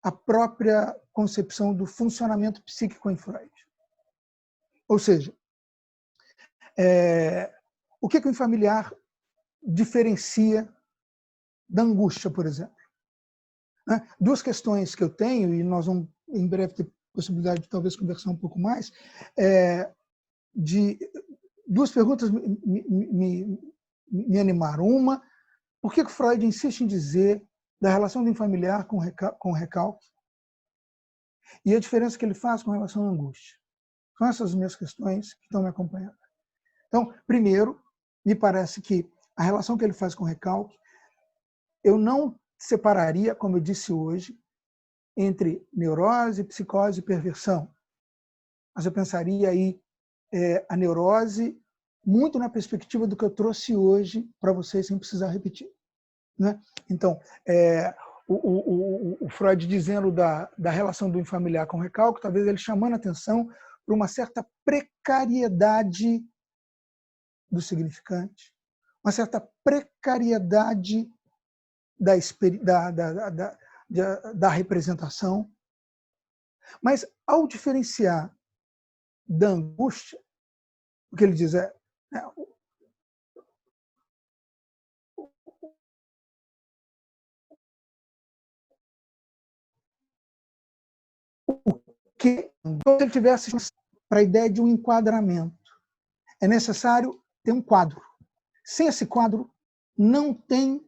a própria concepção do funcionamento psíquico em Freud. Ou seja, o que o infamiliar diferencia da angústia, por exemplo? Duas questões que eu tenho, e nós vamos em breve ter possibilidade de talvez conversar um pouco mais, duas perguntas me animaram. Uma, por que Freud insiste em dizer da relação do infamiliar com o recalque e a diferença que ele faz com relação à angústia? São essas minhas questões que estão me acompanhando. Então, primeiro, me parece que a relação que ele faz com o recalque, eu não separaria, como eu disse hoje, entre neurose, psicose e perversão. Mas eu pensaria aí a neurose muito na perspectiva do que eu trouxe hoje para vocês, sem precisar repetir. Né? Então, o Freud dizendo da relação do infamiliar com o recalque, talvez ele chamando a atenção para uma certa precariedade do significante, uma certa precariedade da representação. Mas, ao diferenciar da angústia, o que ele diz que, se ele tivesse para a ideia de um enquadramento, é necessário ter um quadro. Sem esse quadro, não tem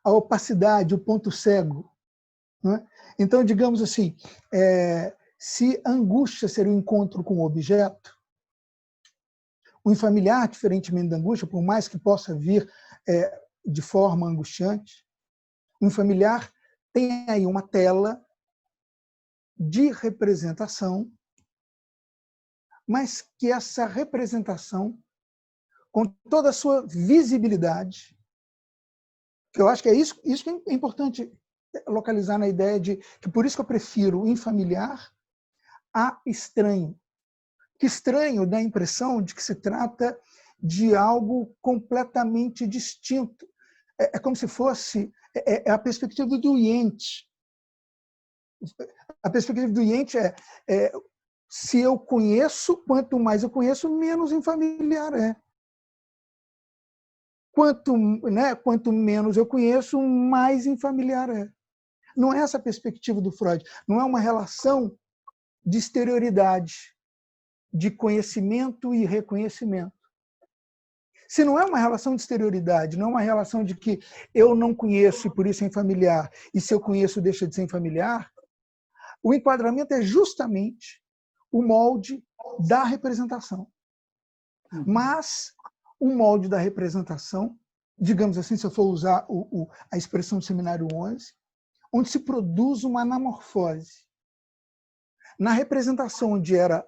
a opacidade, o ponto cego. Né? Então, digamos assim, se a angústia seria um encontro com o objeto, o infamiliar, diferentemente da angústia, por mais que possa vir de forma angustiante, o infamiliar tem aí uma tela de representação, mas que essa representação, com toda a sua visibilidade, que eu acho que é isso que é importante localizar na ideia de que por isso que eu prefiro infamiliar a estranho. Que estranho dá a impressão de que se trata de algo completamente distinto. É como se fosse a perspectiva do Yente. A perspectiva do Yente se eu conheço, quanto mais eu conheço, menos infamiliar é. Quanto menos eu conheço, mais infamiliar é. Não é essa a perspectiva do Freud. Não é uma relação de exterioridade, de conhecimento e reconhecimento. Se não é uma relação de exterioridade, não é uma relação de que eu não conheço e por isso é infamiliar, e se eu conheço deixa de ser infamiliar, o enquadramento é justamente o molde da representação. Mas o molde da representação, digamos assim, se eu for usar a expressão do Seminário 11, onde se produz uma anamorfose. Na representação onde era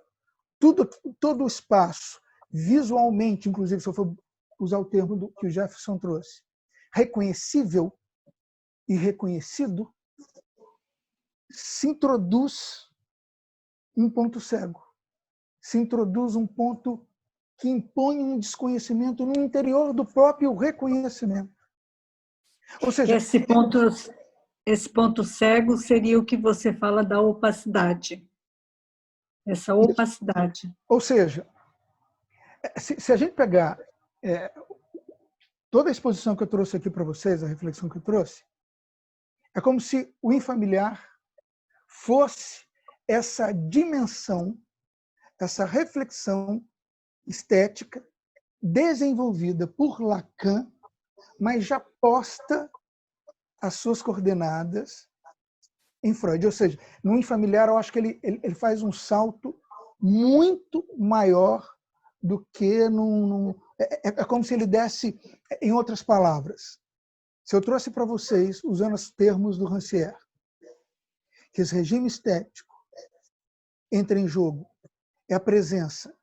todo o espaço, visualmente, inclusive, se eu for usar o termo que o Jefferson trouxe, reconhecível e reconhecido, se introduz um ponto cego, se introduz um ponto que impõe um desconhecimento no interior do próprio reconhecimento. Ou seja, esse ponto cego seria o que você fala da opacidade. Essa opacidade. Ou seja, se a gente pegar toda a exposição que eu trouxe aqui para vocês, a reflexão que eu trouxe, é como se o infamiliar fosse essa dimensão, essa reflexão estética desenvolvida por Lacan, mas já posta as suas coordenadas em Freud. Ou seja, no infamiliar, eu acho que ele faz um salto muito maior do que é como se ele desse, em outras palavras. Se eu trouxe para vocês, usando os termos do Rancière, que esse regime estético entra em jogo, é a presença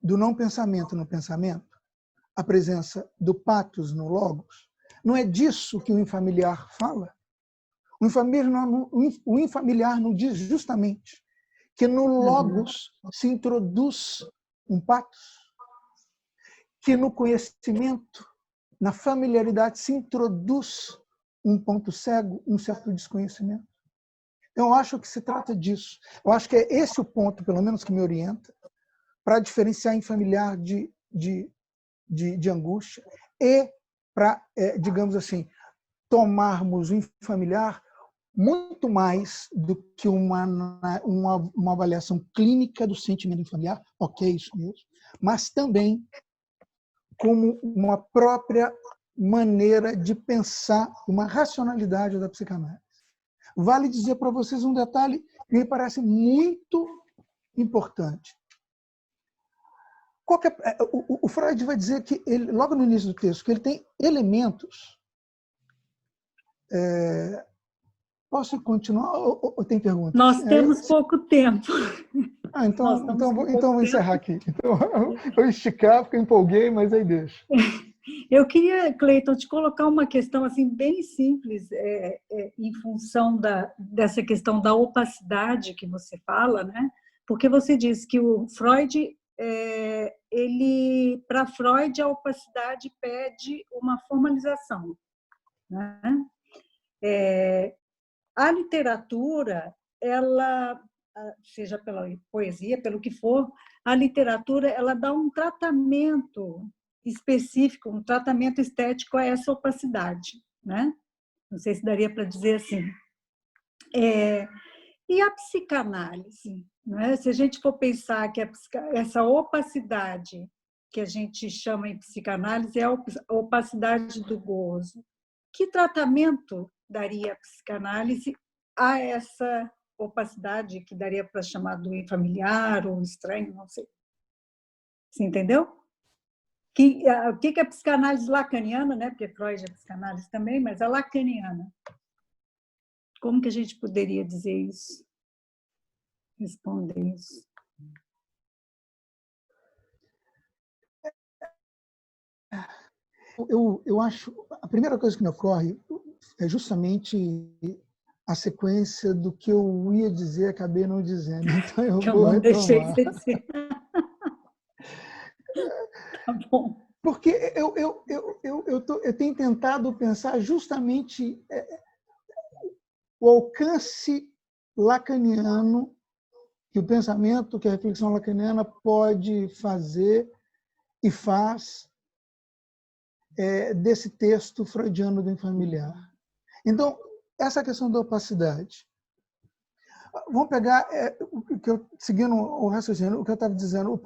do não-pensamento no pensamento, a presença do patos no logos, não é disso que o infamiliar fala? O infamiliar não diz justamente que no logos se introduz um patos, que no conhecimento, na familiaridade, se introduz um ponto cego, um certo desconhecimento. Então, eu acho que se trata disso. Eu acho que é esse o ponto, pelo menos, que me orienta para diferenciar infamiliar de angústia e para, digamos assim, tomarmos o infamiliar muito mais do que uma avaliação clínica do sentimento infamiliar, ok, isso mesmo, mas também como uma própria maneira de pensar, uma racionalidade da psicanálise. Vale dizer para vocês um detalhe que me parece muito importante. O Freud vai dizer que, logo no início do texto, que ele tem elementos. Posso continuar ou tem perguntas? Nós temos pouco tempo. Então vou encerrar aqui. Então, eu esticar, porque eu empolguei, mas aí deixa. Eu queria, Cleiton, te colocar uma questão assim, bem simples, em função dessa questão da opacidade que você fala, né? Porque você diz que o Freud, para Freud, a opacidade pede uma formalização, né? A literatura, ela, seja pela poesia, pelo que for, a literatura ela dá um tratamento específico, um tratamento estético a essa opacidade, né? Não sei se daria para dizer assim. E a psicanálise, né? Se a gente for pensar que essa opacidade que a gente chama em psicanálise é a opacidade do gozo, que tratamento daria a psicanálise a essa opacidade que daria para chamar do infamiliar ou estranho, não sei. Você entendeu? O que é a psicanálise lacaniana, né? Porque Freud é psicanálise também, mas a lacaniana. Como que a gente poderia dizer isso? Responder isso. Eu acho, a primeira coisa que me ocorre é justamente a sequência do que eu ia dizer, acabei não dizendo. Então eu vou não deixei retomar. você dizer. Tá bom. Porque eu tenho tentado pensar justamente o alcance lacaniano que o pensamento, que a reflexão lacaniana pode fazer e faz desse texto freudiano do infamiliar. Então, essa questão da opacidade. Vamos pegar, seguindo o raciocínio, o que eu estava dizendo,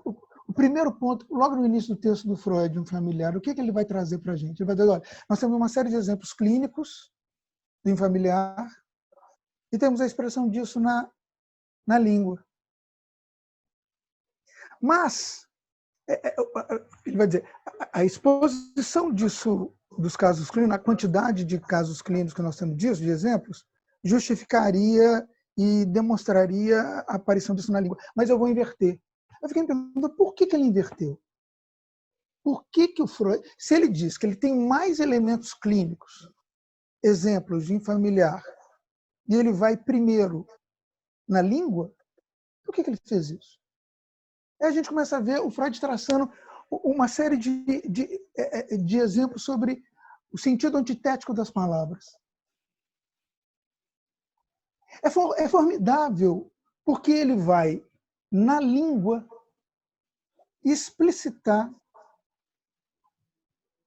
o primeiro ponto, logo no início do texto do Freud, um familiar, o que ele vai trazer para a gente? Ele vai dizer, olha, nós temos uma série de exemplos clínicos do infamiliar e temos a expressão disso na língua. Mas, ele vai dizer, a exposição disso, dos casos clínicos, a quantidade de casos clínicos que nós temos disso, de exemplos, justificaria e demonstraria a aparição disso na língua. Mas eu vou inverter. Eu fiquei me perguntando por que ele inverteu. Por que o Freud, se ele diz que ele tem mais elementos clínicos, exemplos de infamiliar, e ele vai primeiro na língua, por que ele fez isso? Aí a gente começa a ver o Freud traçando uma série de exemplos sobre o sentido antitético das palavras. É formidável, porque ele vai, na língua, explicitar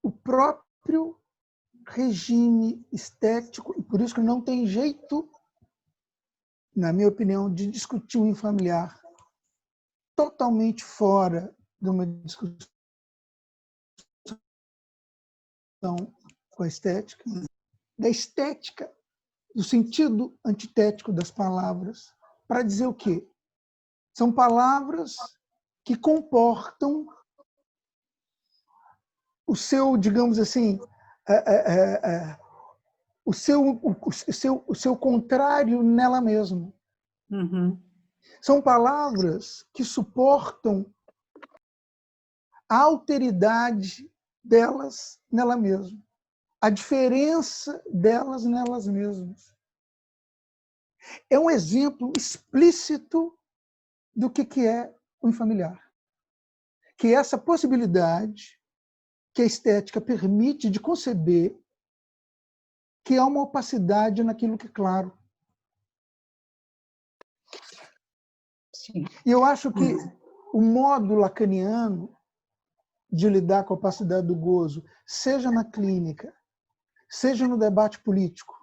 o próprio regime estético, e por isso que não tem jeito, na minha opinião, de discutir o infamiliar totalmente fora de uma discussão com a estética, da estética, do sentido antitético das palavras, para dizer o quê? São palavras que comportam o seu, digamos assim, o seu contrário nela mesma. Uhum. São palavras que suportam a alteridade delas nela mesma, a diferença delas nelas mesmas. É um exemplo explícito do que é o infamiliar. Que é essa possibilidade que a estética permite de conceber que há uma opacidade naquilo que é claro. Sim. E eu acho que o modo lacaniano de lidar com a opacidade do gozo, seja na clínica, seja no debate político,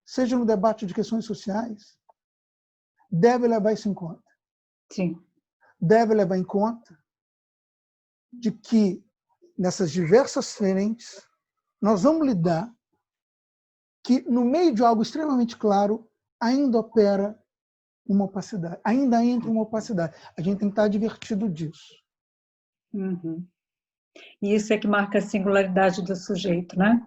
seja no debate de questões sociais, deve levar isso em conta. Sim. Deve levar em conta de que, nessas diversas frentes, nós vamos lidar que, no meio de algo extremamente claro, ainda opera uma opacidade, ainda entra uma opacidade. A gente tem que estar advertido disso. Uhum. E isso é que marca a singularidade do sujeito, né?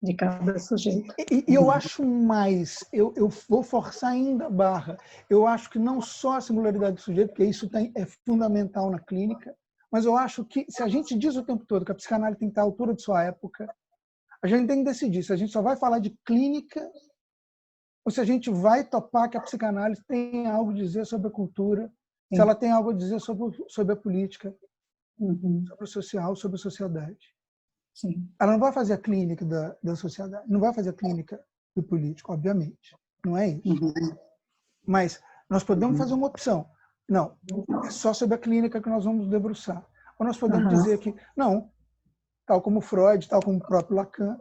De cada sujeito. E eu acho mais, eu vou forçar ainda a barra, eu acho que não só a singularidade do sujeito, porque isso é fundamental na clínica, mas eu acho que, se a gente diz o tempo todo que a psicanálise tem que estar à altura de sua época, a gente tem que decidir se a gente só vai falar de clínica ou se a gente vai topar que a psicanálise tem algo a dizer sobre a cultura, se ela tem algo a dizer sobre a política, sobre o social, sobre a sociedade. Sim. Ela não vai fazer a clínica da sociedade, não vai fazer a clínica do político, obviamente. Não é isso. Mas nós podemos fazer uma opção. Não, é só sobre a clínica que nós vamos debruçar. Ou nós podemos dizer que, não, tal como Freud, tal como o próprio Lacan,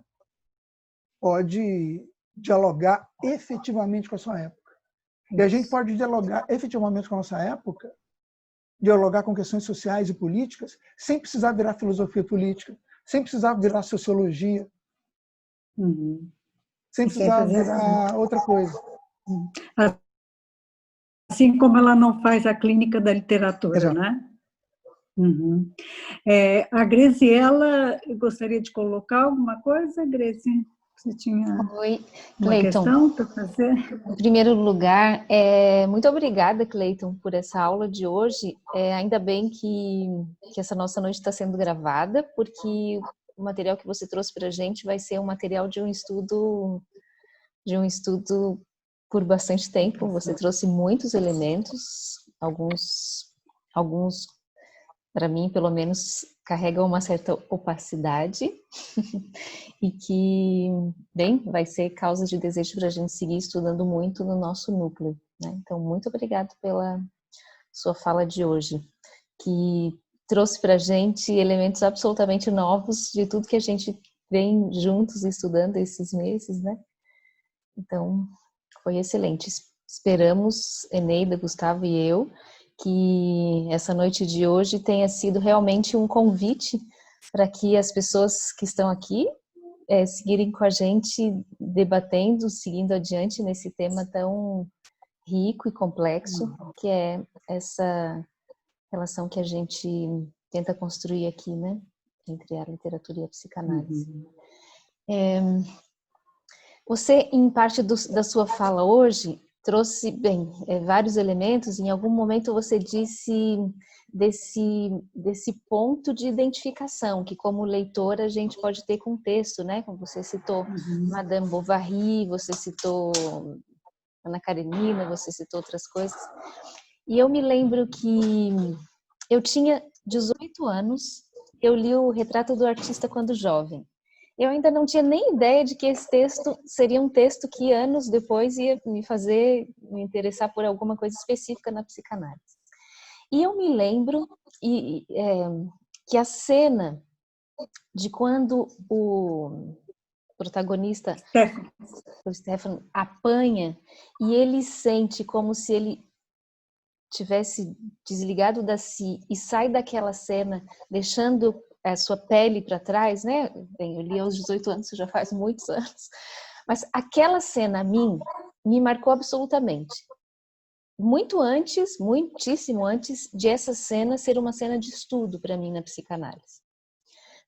pode dialogar efetivamente com a sua época. E a gente pode dialogar efetivamente com a nossa época, dialogar com questões sociais e políticas, sem precisar virar filosofia política, sem precisar virar sociologia, sem precisar virar outra coisa. Assim como ela não faz a clínica da literatura, Exato. né? A Graziella, eu gostaria de colocar alguma coisa, Grazi? Você tinha Oi, uma Cleiton. questão para fazer? Em primeiro lugar, muito obrigada, Cleiton, por essa aula de hoje. Ainda bem que essa nossa noite está sendo gravada, porque o material que você trouxe para a gente vai ser um material de um estudo por bastante tempo. Você trouxe muitos elementos, alguns para mim, pelo menos, carregam uma certa opacidade e que, bem, vai ser causa de desejo para a gente seguir estudando muito no nosso núcleo, né? Então, muito obrigada pela sua fala de hoje, que trouxe para a gente elementos absolutamente novos de tudo que a gente vem juntos estudando esses meses, né? Então, foi excelente. Esperamos, Eneida, Gustavo e eu, que essa noite de hoje tenha sido realmente um convite para que as pessoas que estão aqui seguirem com a gente, debatendo, seguindo adiante nesse tema tão rico e complexo, que é essa relação que a gente tenta construir aqui, né, entre a literatura e a psicanálise. Você, em parte da sua fala hoje, trouxe, bem, vários elementos. Em algum momento você disse desse ponto de identificação, que como leitor a gente pode ter com o texto, né? Como você citou Madame Bovary, você citou Ana Karenina, você citou outras coisas. E eu me lembro que eu tinha 18 anos, eu li o Retrato do Artista quando jovem. Eu ainda não tinha nem ideia de que esse texto seria um texto que anos depois ia me fazer me interessar por alguma coisa específica na psicanálise. E eu me lembro que a cena de quando o protagonista, o Stefan, apanha e ele sente como se ele tivesse desligado da si e sai daquela cena deixando a sua pele para trás, né? Bem, eu li aos 18 anos, isso já faz muitos anos. Mas aquela cena a mim me marcou absolutamente. Muito antes, muitíssimo antes de essa cena ser uma cena de estudo para mim na psicanálise.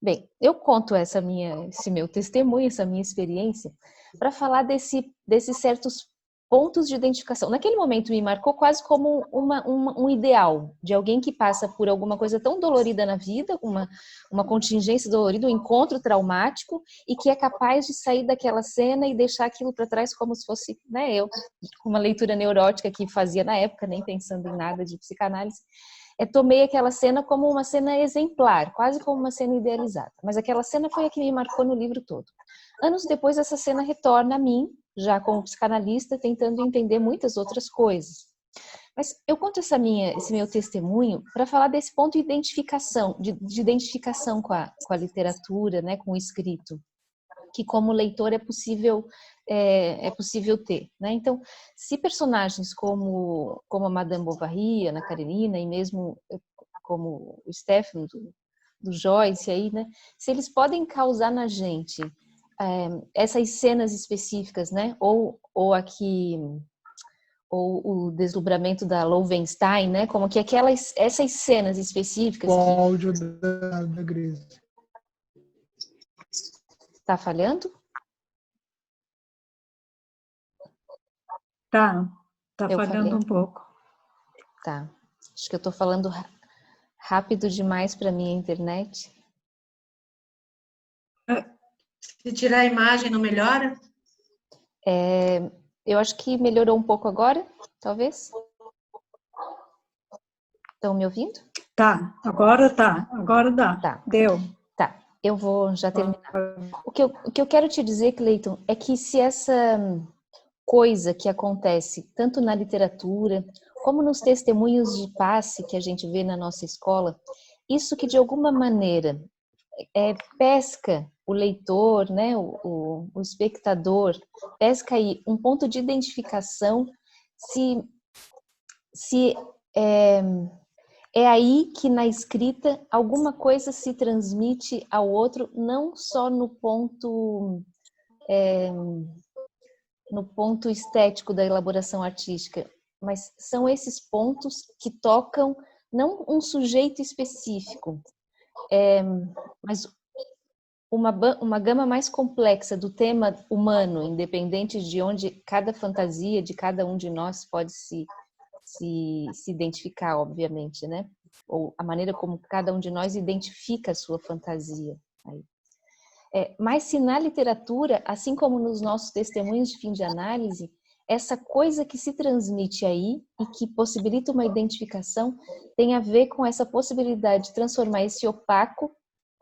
Bem, eu conto esse meu testemunho, essa minha experiência, para falar desses certos pontos de identificação. Naquele momento me marcou quase como um ideal de alguém que passa por alguma coisa tão dolorida na vida, uma contingência dolorida, um encontro traumático, e que é capaz de sair daquela cena e deixar aquilo para trás como se fosse, né, eu, com uma leitura neurótica que fazia na época, nem pensando em nada de psicanálise. Tomei aquela cena como uma cena exemplar, quase como uma cena idealizada. Mas aquela cena foi a que me marcou no livro todo. Anos depois, essa cena retorna a mim, já como psicanalista, tentando entender muitas outras coisas. Mas eu conto esse meu testemunho para falar desse ponto de identificação, de identificação com a literatura, né, com o escrito, que como leitor é possível ter, né? Então, se personagens como a Madame Bovary, Ana Karenina e mesmo como o Stefan do Joyce aí, né? Se eles podem causar na gente essas cenas específicas, né? Ou o desdobramento da Loewenstein, né? Como que essas cenas específicas. O áudio da Grace. Tá falhando? Tá falhando um pouco. Tá. Acho que eu tô falando rápido demais para minha internet. Se tirar a imagem, não melhora? Eu acho que melhorou um pouco agora, talvez. Estão me ouvindo? Tá, agora dá. Tá. Deu. Tá, eu vou já terminar. O que eu quero te dizer, Cleiton, é que se essa coisa que acontece tanto na literatura como nos testemunhos de passe que a gente vê na nossa escola, isso que de alguma maneira pesca o leitor, né, o espectador, pesca aí um ponto de identificação, se é aí que na escrita alguma coisa se transmite ao outro, não só no ponto estético da elaboração artística, mas são esses pontos que tocam não um sujeito específico, mas uma gama mais complexa do tema humano, independente de onde cada fantasia de cada um de nós pode se identificar, obviamente, né? Ou a maneira como cada um de nós identifica a sua fantasia. Mas se na literatura, assim como nos nossos testemunhos de fim de análise, essa coisa que se transmite aí e que possibilita uma identificação tem a ver com essa possibilidade de transformar esse opaco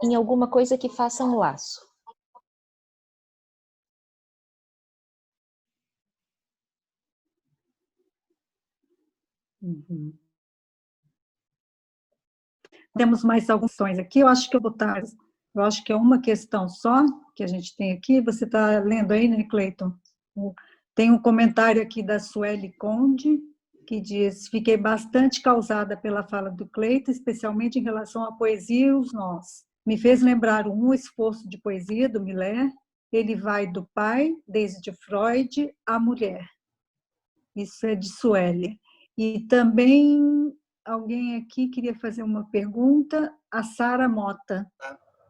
em alguma coisa que faça um laço. Uhum. Temos mais algumas questões aqui, eu acho que é uma questão só que a gente tem aqui, você está lendo aí, né, Cleiton? Tem um comentário aqui da Sueli Conde, que diz: fiquei bastante causada pela fala do Cleiton, especialmente em relação à poesia e os nós. Me fez lembrar um esforço de poesia do Miller, ele vai do pai, desde Freud, à mulher. Isso é de Sueli. E também alguém aqui queria fazer uma pergunta, a Sara Mota,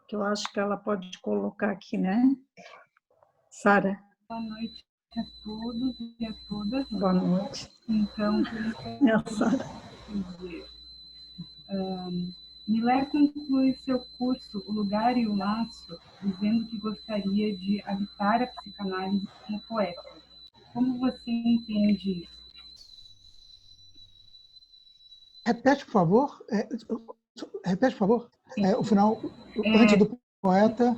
que eu acho que ela pode colocar aqui, né? Sara. Boa noite. a todos e a todas. Boa noite. Então, Miller conclui seu curso O Lugar e o Laço, dizendo que gostaria de habitar a psicanálise como poeta. Como você entende isso? Repete, por favor. Repete, por favor. O final, antes do poeta.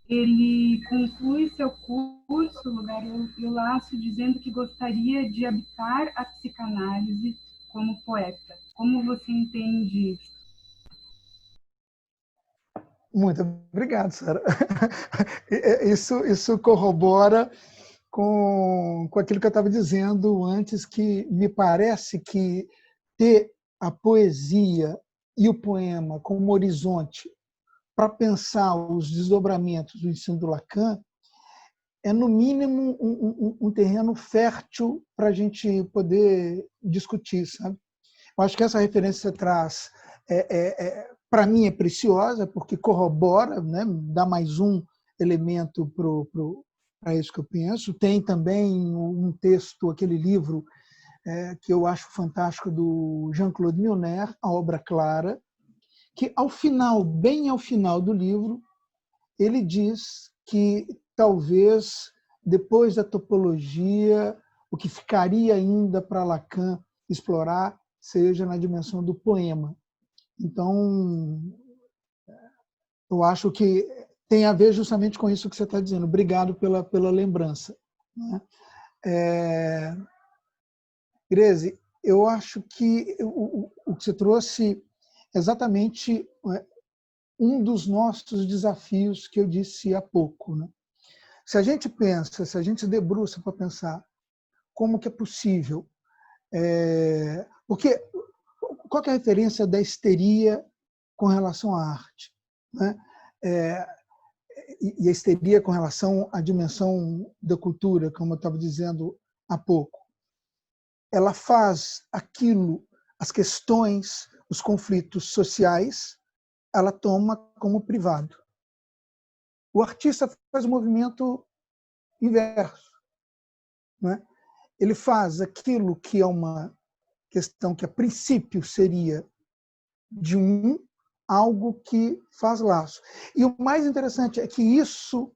Ele conclui seu curso, O Lugar e o Laço, dizendo que gostaria de habitar a psicanálise como poeta. Como você entende isso? Muito obrigado, Sara. Isso corrobora com aquilo que eu estava dizendo antes, que me parece que ter a poesia e o poema como horizonte para pensar os desdobramentos do ensino do Lacan é, no mínimo, um terreno fértil para a gente poder discutir, sabe? Eu acho que essa referência que você traz, para mim, é preciosa, porque corrobora, né? Dá mais um elemento para isso que eu penso. Tem também um texto, aquele livro que eu acho fantástico, do Jean-Claude Milner, A Obra Clara, que ao final, bem ao final do livro, ele diz que talvez, depois da topologia, o que ficaria ainda para Lacan explorar seja na dimensão do poema. Então, eu acho que tem a ver justamente com isso que você está dizendo. Obrigado pela lembrança. Greze, eu acho que o que você trouxe é exatamente um dos nossos desafios que eu disse há pouco, né? Se a gente pensa, se a gente se debruça para pensar como que é possível, porque qual que é a referência da histeria com relação à arte, né? E a histeria com relação à dimensão da cultura, como eu estava dizendo há pouco. Ela faz aquilo, as questões, os conflitos sociais, ela toma como privado. O artista faz o movimento inverso, né? Ele faz aquilo que é uma questão que a princípio seria de algo que faz laço. E o mais interessante é que isso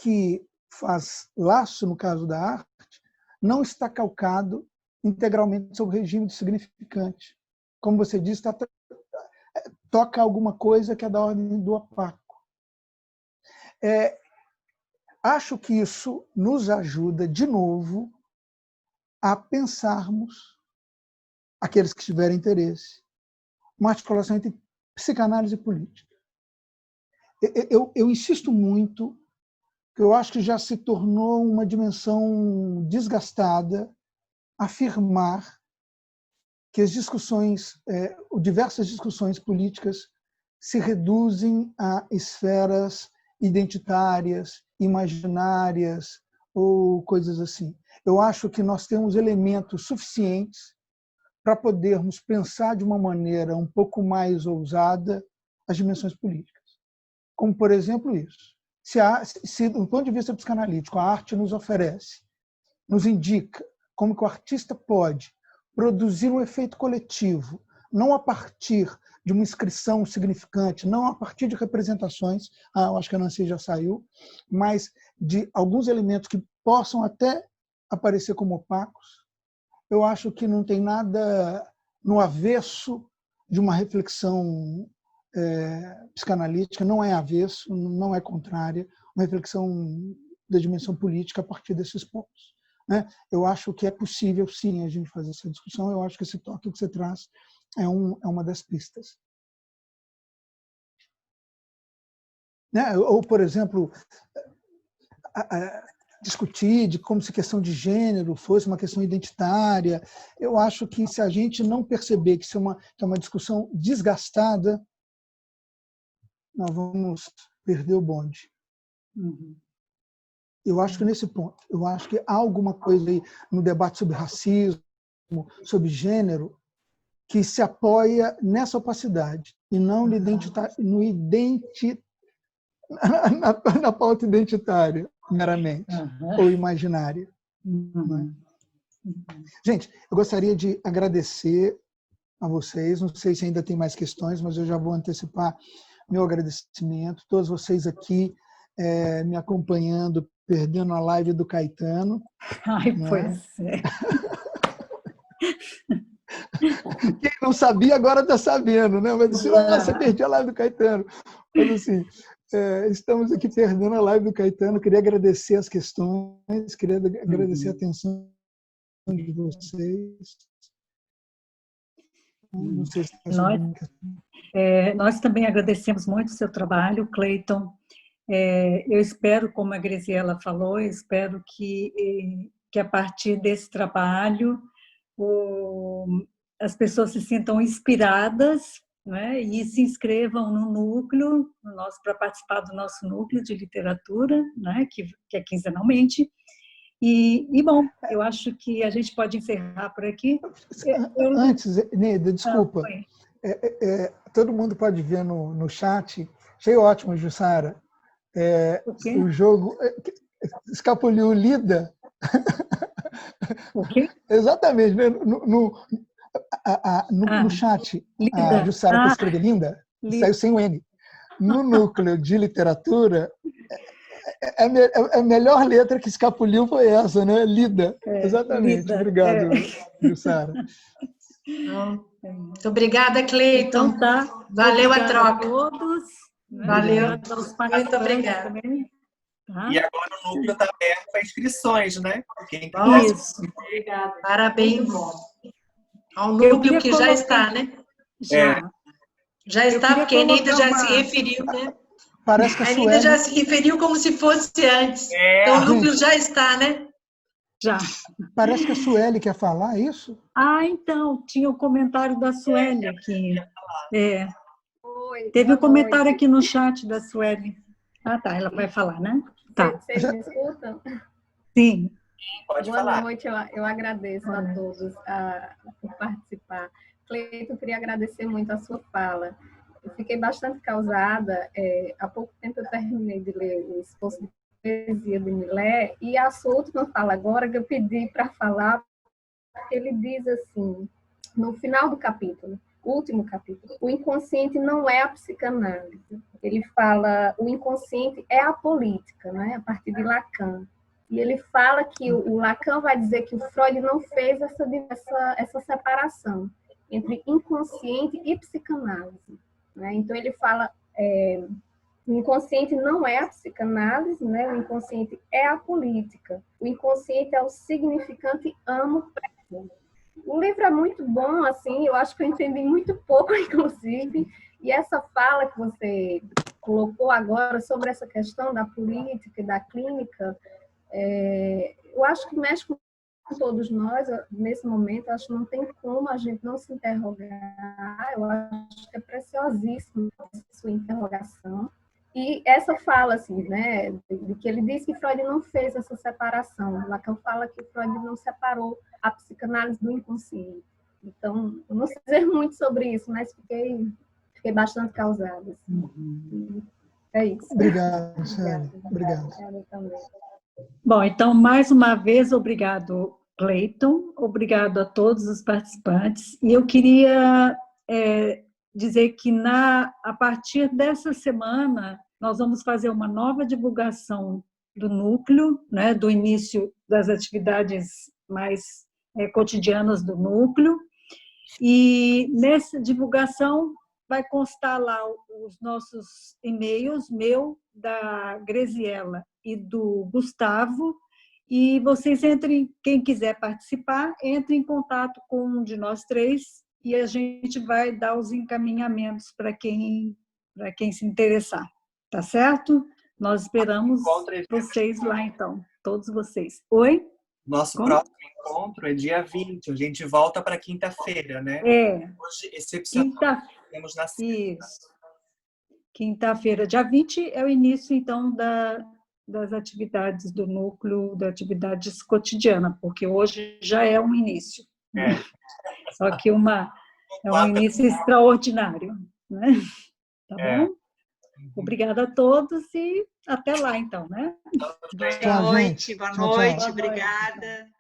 que faz laço, no caso da arte, não está calcado integralmente sobre o regime de significante. Como você disse, toca alguma coisa que é da ordem do opaco. Acho que isso nos ajuda, de novo, a pensarmos, aqueles que tiverem interesse, uma articulação entre psicanálise e política. Eu insisto muito, que eu acho que já se tornou uma dimensão desgastada afirmar que as discussões, diversas discussões políticas se reduzem a esferas identitárias, imaginárias ou coisas assim. Eu acho que nós temos elementos suficientes para podermos pensar de uma maneira um pouco mais ousada as dimensões políticas. Como, por exemplo, isso. Se do ponto de vista psicanalítico, a arte nos oferece, nos indica como que o artista pode produzir um efeito coletivo, não a partir de uma inscrição significante, não a partir de representações, eu acho que a Nancy já saiu, mas de alguns elementos que possam até aparecer como opacos. Eu acho que não tem nada no avesso de uma reflexão psicanalítica, não é avesso, não é contrária, uma reflexão da dimensão política a partir desses pontos, né? Eu acho que é possível, sim, a gente fazer essa discussão. Eu acho que esse toque que você traz é uma das pistas. Né? Ou, por exemplo, discutir de como se questão de gênero fosse uma questão identitária. Eu acho que, se a gente não perceber que isso é uma discussão desgastada, nós vamos perder o bonde. Eu acho que nesse ponto, eu acho que há alguma coisa aí no debate sobre racismo, sobre gênero, que se apoia nessa opacidade e não na pauta identitária. meramente, ou imaginária. Gente, eu gostaria de agradecer a vocês. Não sei se ainda tem mais questões, mas eu já vou antecipar meu agradecimento. Todos vocês aqui me acompanhando, perdendo a live do Caetano. Ai, pois é. Quem não sabia agora está sabendo, né? Mas assim, nossa, perdi a live do Caetano. Mas assim, estamos aqui perdendo a live do Caetano. Queria agradecer as questões, queria agradecer a atenção de vocês. Não sei se nós também agradecemos muito o seu trabalho, Cleiton. Eu espero, como a Graziela falou, eu espero que a partir desse trabalho as pessoas se sintam inspiradas, né, e se inscrevam no núcleo, para participar do nosso núcleo de literatura, né, que é quinzenalmente. E bom, eu acho que a gente pode encerrar por aqui. Antes, Neida, desculpa. Todo mundo pode ver no chat. Achei ótimo, Jussara. O jogo Escapuliu Lida. O quê? Exatamente. Né? No chat, a Jussara para escrever linda, saiu sem o N. No núcleo de literatura, a melhor letra que escapuliu foi essa, né? Lida. Exatamente. Lida. Obrigado, Jussara. Muito obrigada, Cleiton. Então, tá. Valeu a troca. A todos. Valeu. Muito obrigada. Tá? E agora o núcleo está aberto para inscrições, né? Isso. Obrigada. Parabéns ao núcleo que já está, né? Já está, porque a Neida já se referiu, né? Parece que a Neida já se referiu como se fosse antes. Então o núcleo já está, né? Já. Parece que a Sueli quer falar isso? Então, tinha o comentário da Sueli aqui. Teve um comentário aqui no chat da Sueli. Tá, ela vai falar, né? Tá. Vocês me escutam? Sim. Pode Boa falar. noite, eu agradeço a todos por participar. Cleiton, eu queria agradecer muito a sua fala. Eu fiquei bastante causada. Há pouco tempo eu terminei de ler o esforço de poesia de Millet, e a sua última fala agora, que eu pedi para falar, ele diz assim, no final do capítulo, o último capítulo, o inconsciente não é a psicanálise. Ele fala, o inconsciente é a política, né? A partir de Lacan. E ele fala que o Lacan vai dizer que o Freud não fez essa separação entre inconsciente e psicanálise, né? Então ele fala, o inconsciente não é a psicanálise, né? O inconsciente é a política. O inconsciente é o significante amo presente. O livro é muito bom, assim, eu acho que eu entendi muito pouco, inclusive, e essa fala que você colocou agora sobre essa questão da política e da clínica, eu acho que mexe com todos nós, nesse momento, acho que não tem como a gente não se interrogar, eu acho que é preciosíssimo a sua interrogação. E essa fala, assim, né, de que ele diz que Freud não fez essa separação. Lacan fala que Freud não separou a psicanálise do inconsciente. Então, eu não sei dizer muito sobre isso, mas fiquei bastante causada. Assim. É isso. Obrigado, Sérgio. Obrigado. Bom, então, mais uma vez, obrigado, Cleiton. Obrigado a todos os participantes. E eu queria dizer que, a partir dessa semana, nós vamos fazer uma nova divulgação do núcleo, né, do início das atividades mais cotidianas do núcleo. E nessa divulgação vai constar lá os nossos e-mails, meu, da Graziela e do Gustavo, e vocês entrem, quem quiser participar, entre em contato com um de nós três e a gente vai dar os encaminhamentos para quem se interessar, tá certo? Nós esperamos vocês lá, então, todos vocês. Oi? Nosso próximo encontro é dia 20, a gente volta para quinta-feira, né? Hoje, excepcionalmente, temos na sexta. Isso. Quinta-feira, dia 20, é o início, então, das atividades do núcleo, das atividades cotidianas, porque hoje já é um início. Só que é um início extraordinário, né? Tá bom? Obrigada a todos e até lá, então, né? Todos bem? Tchau, Boa gente. noite, boa Tchau, noite, tchau. obrigada.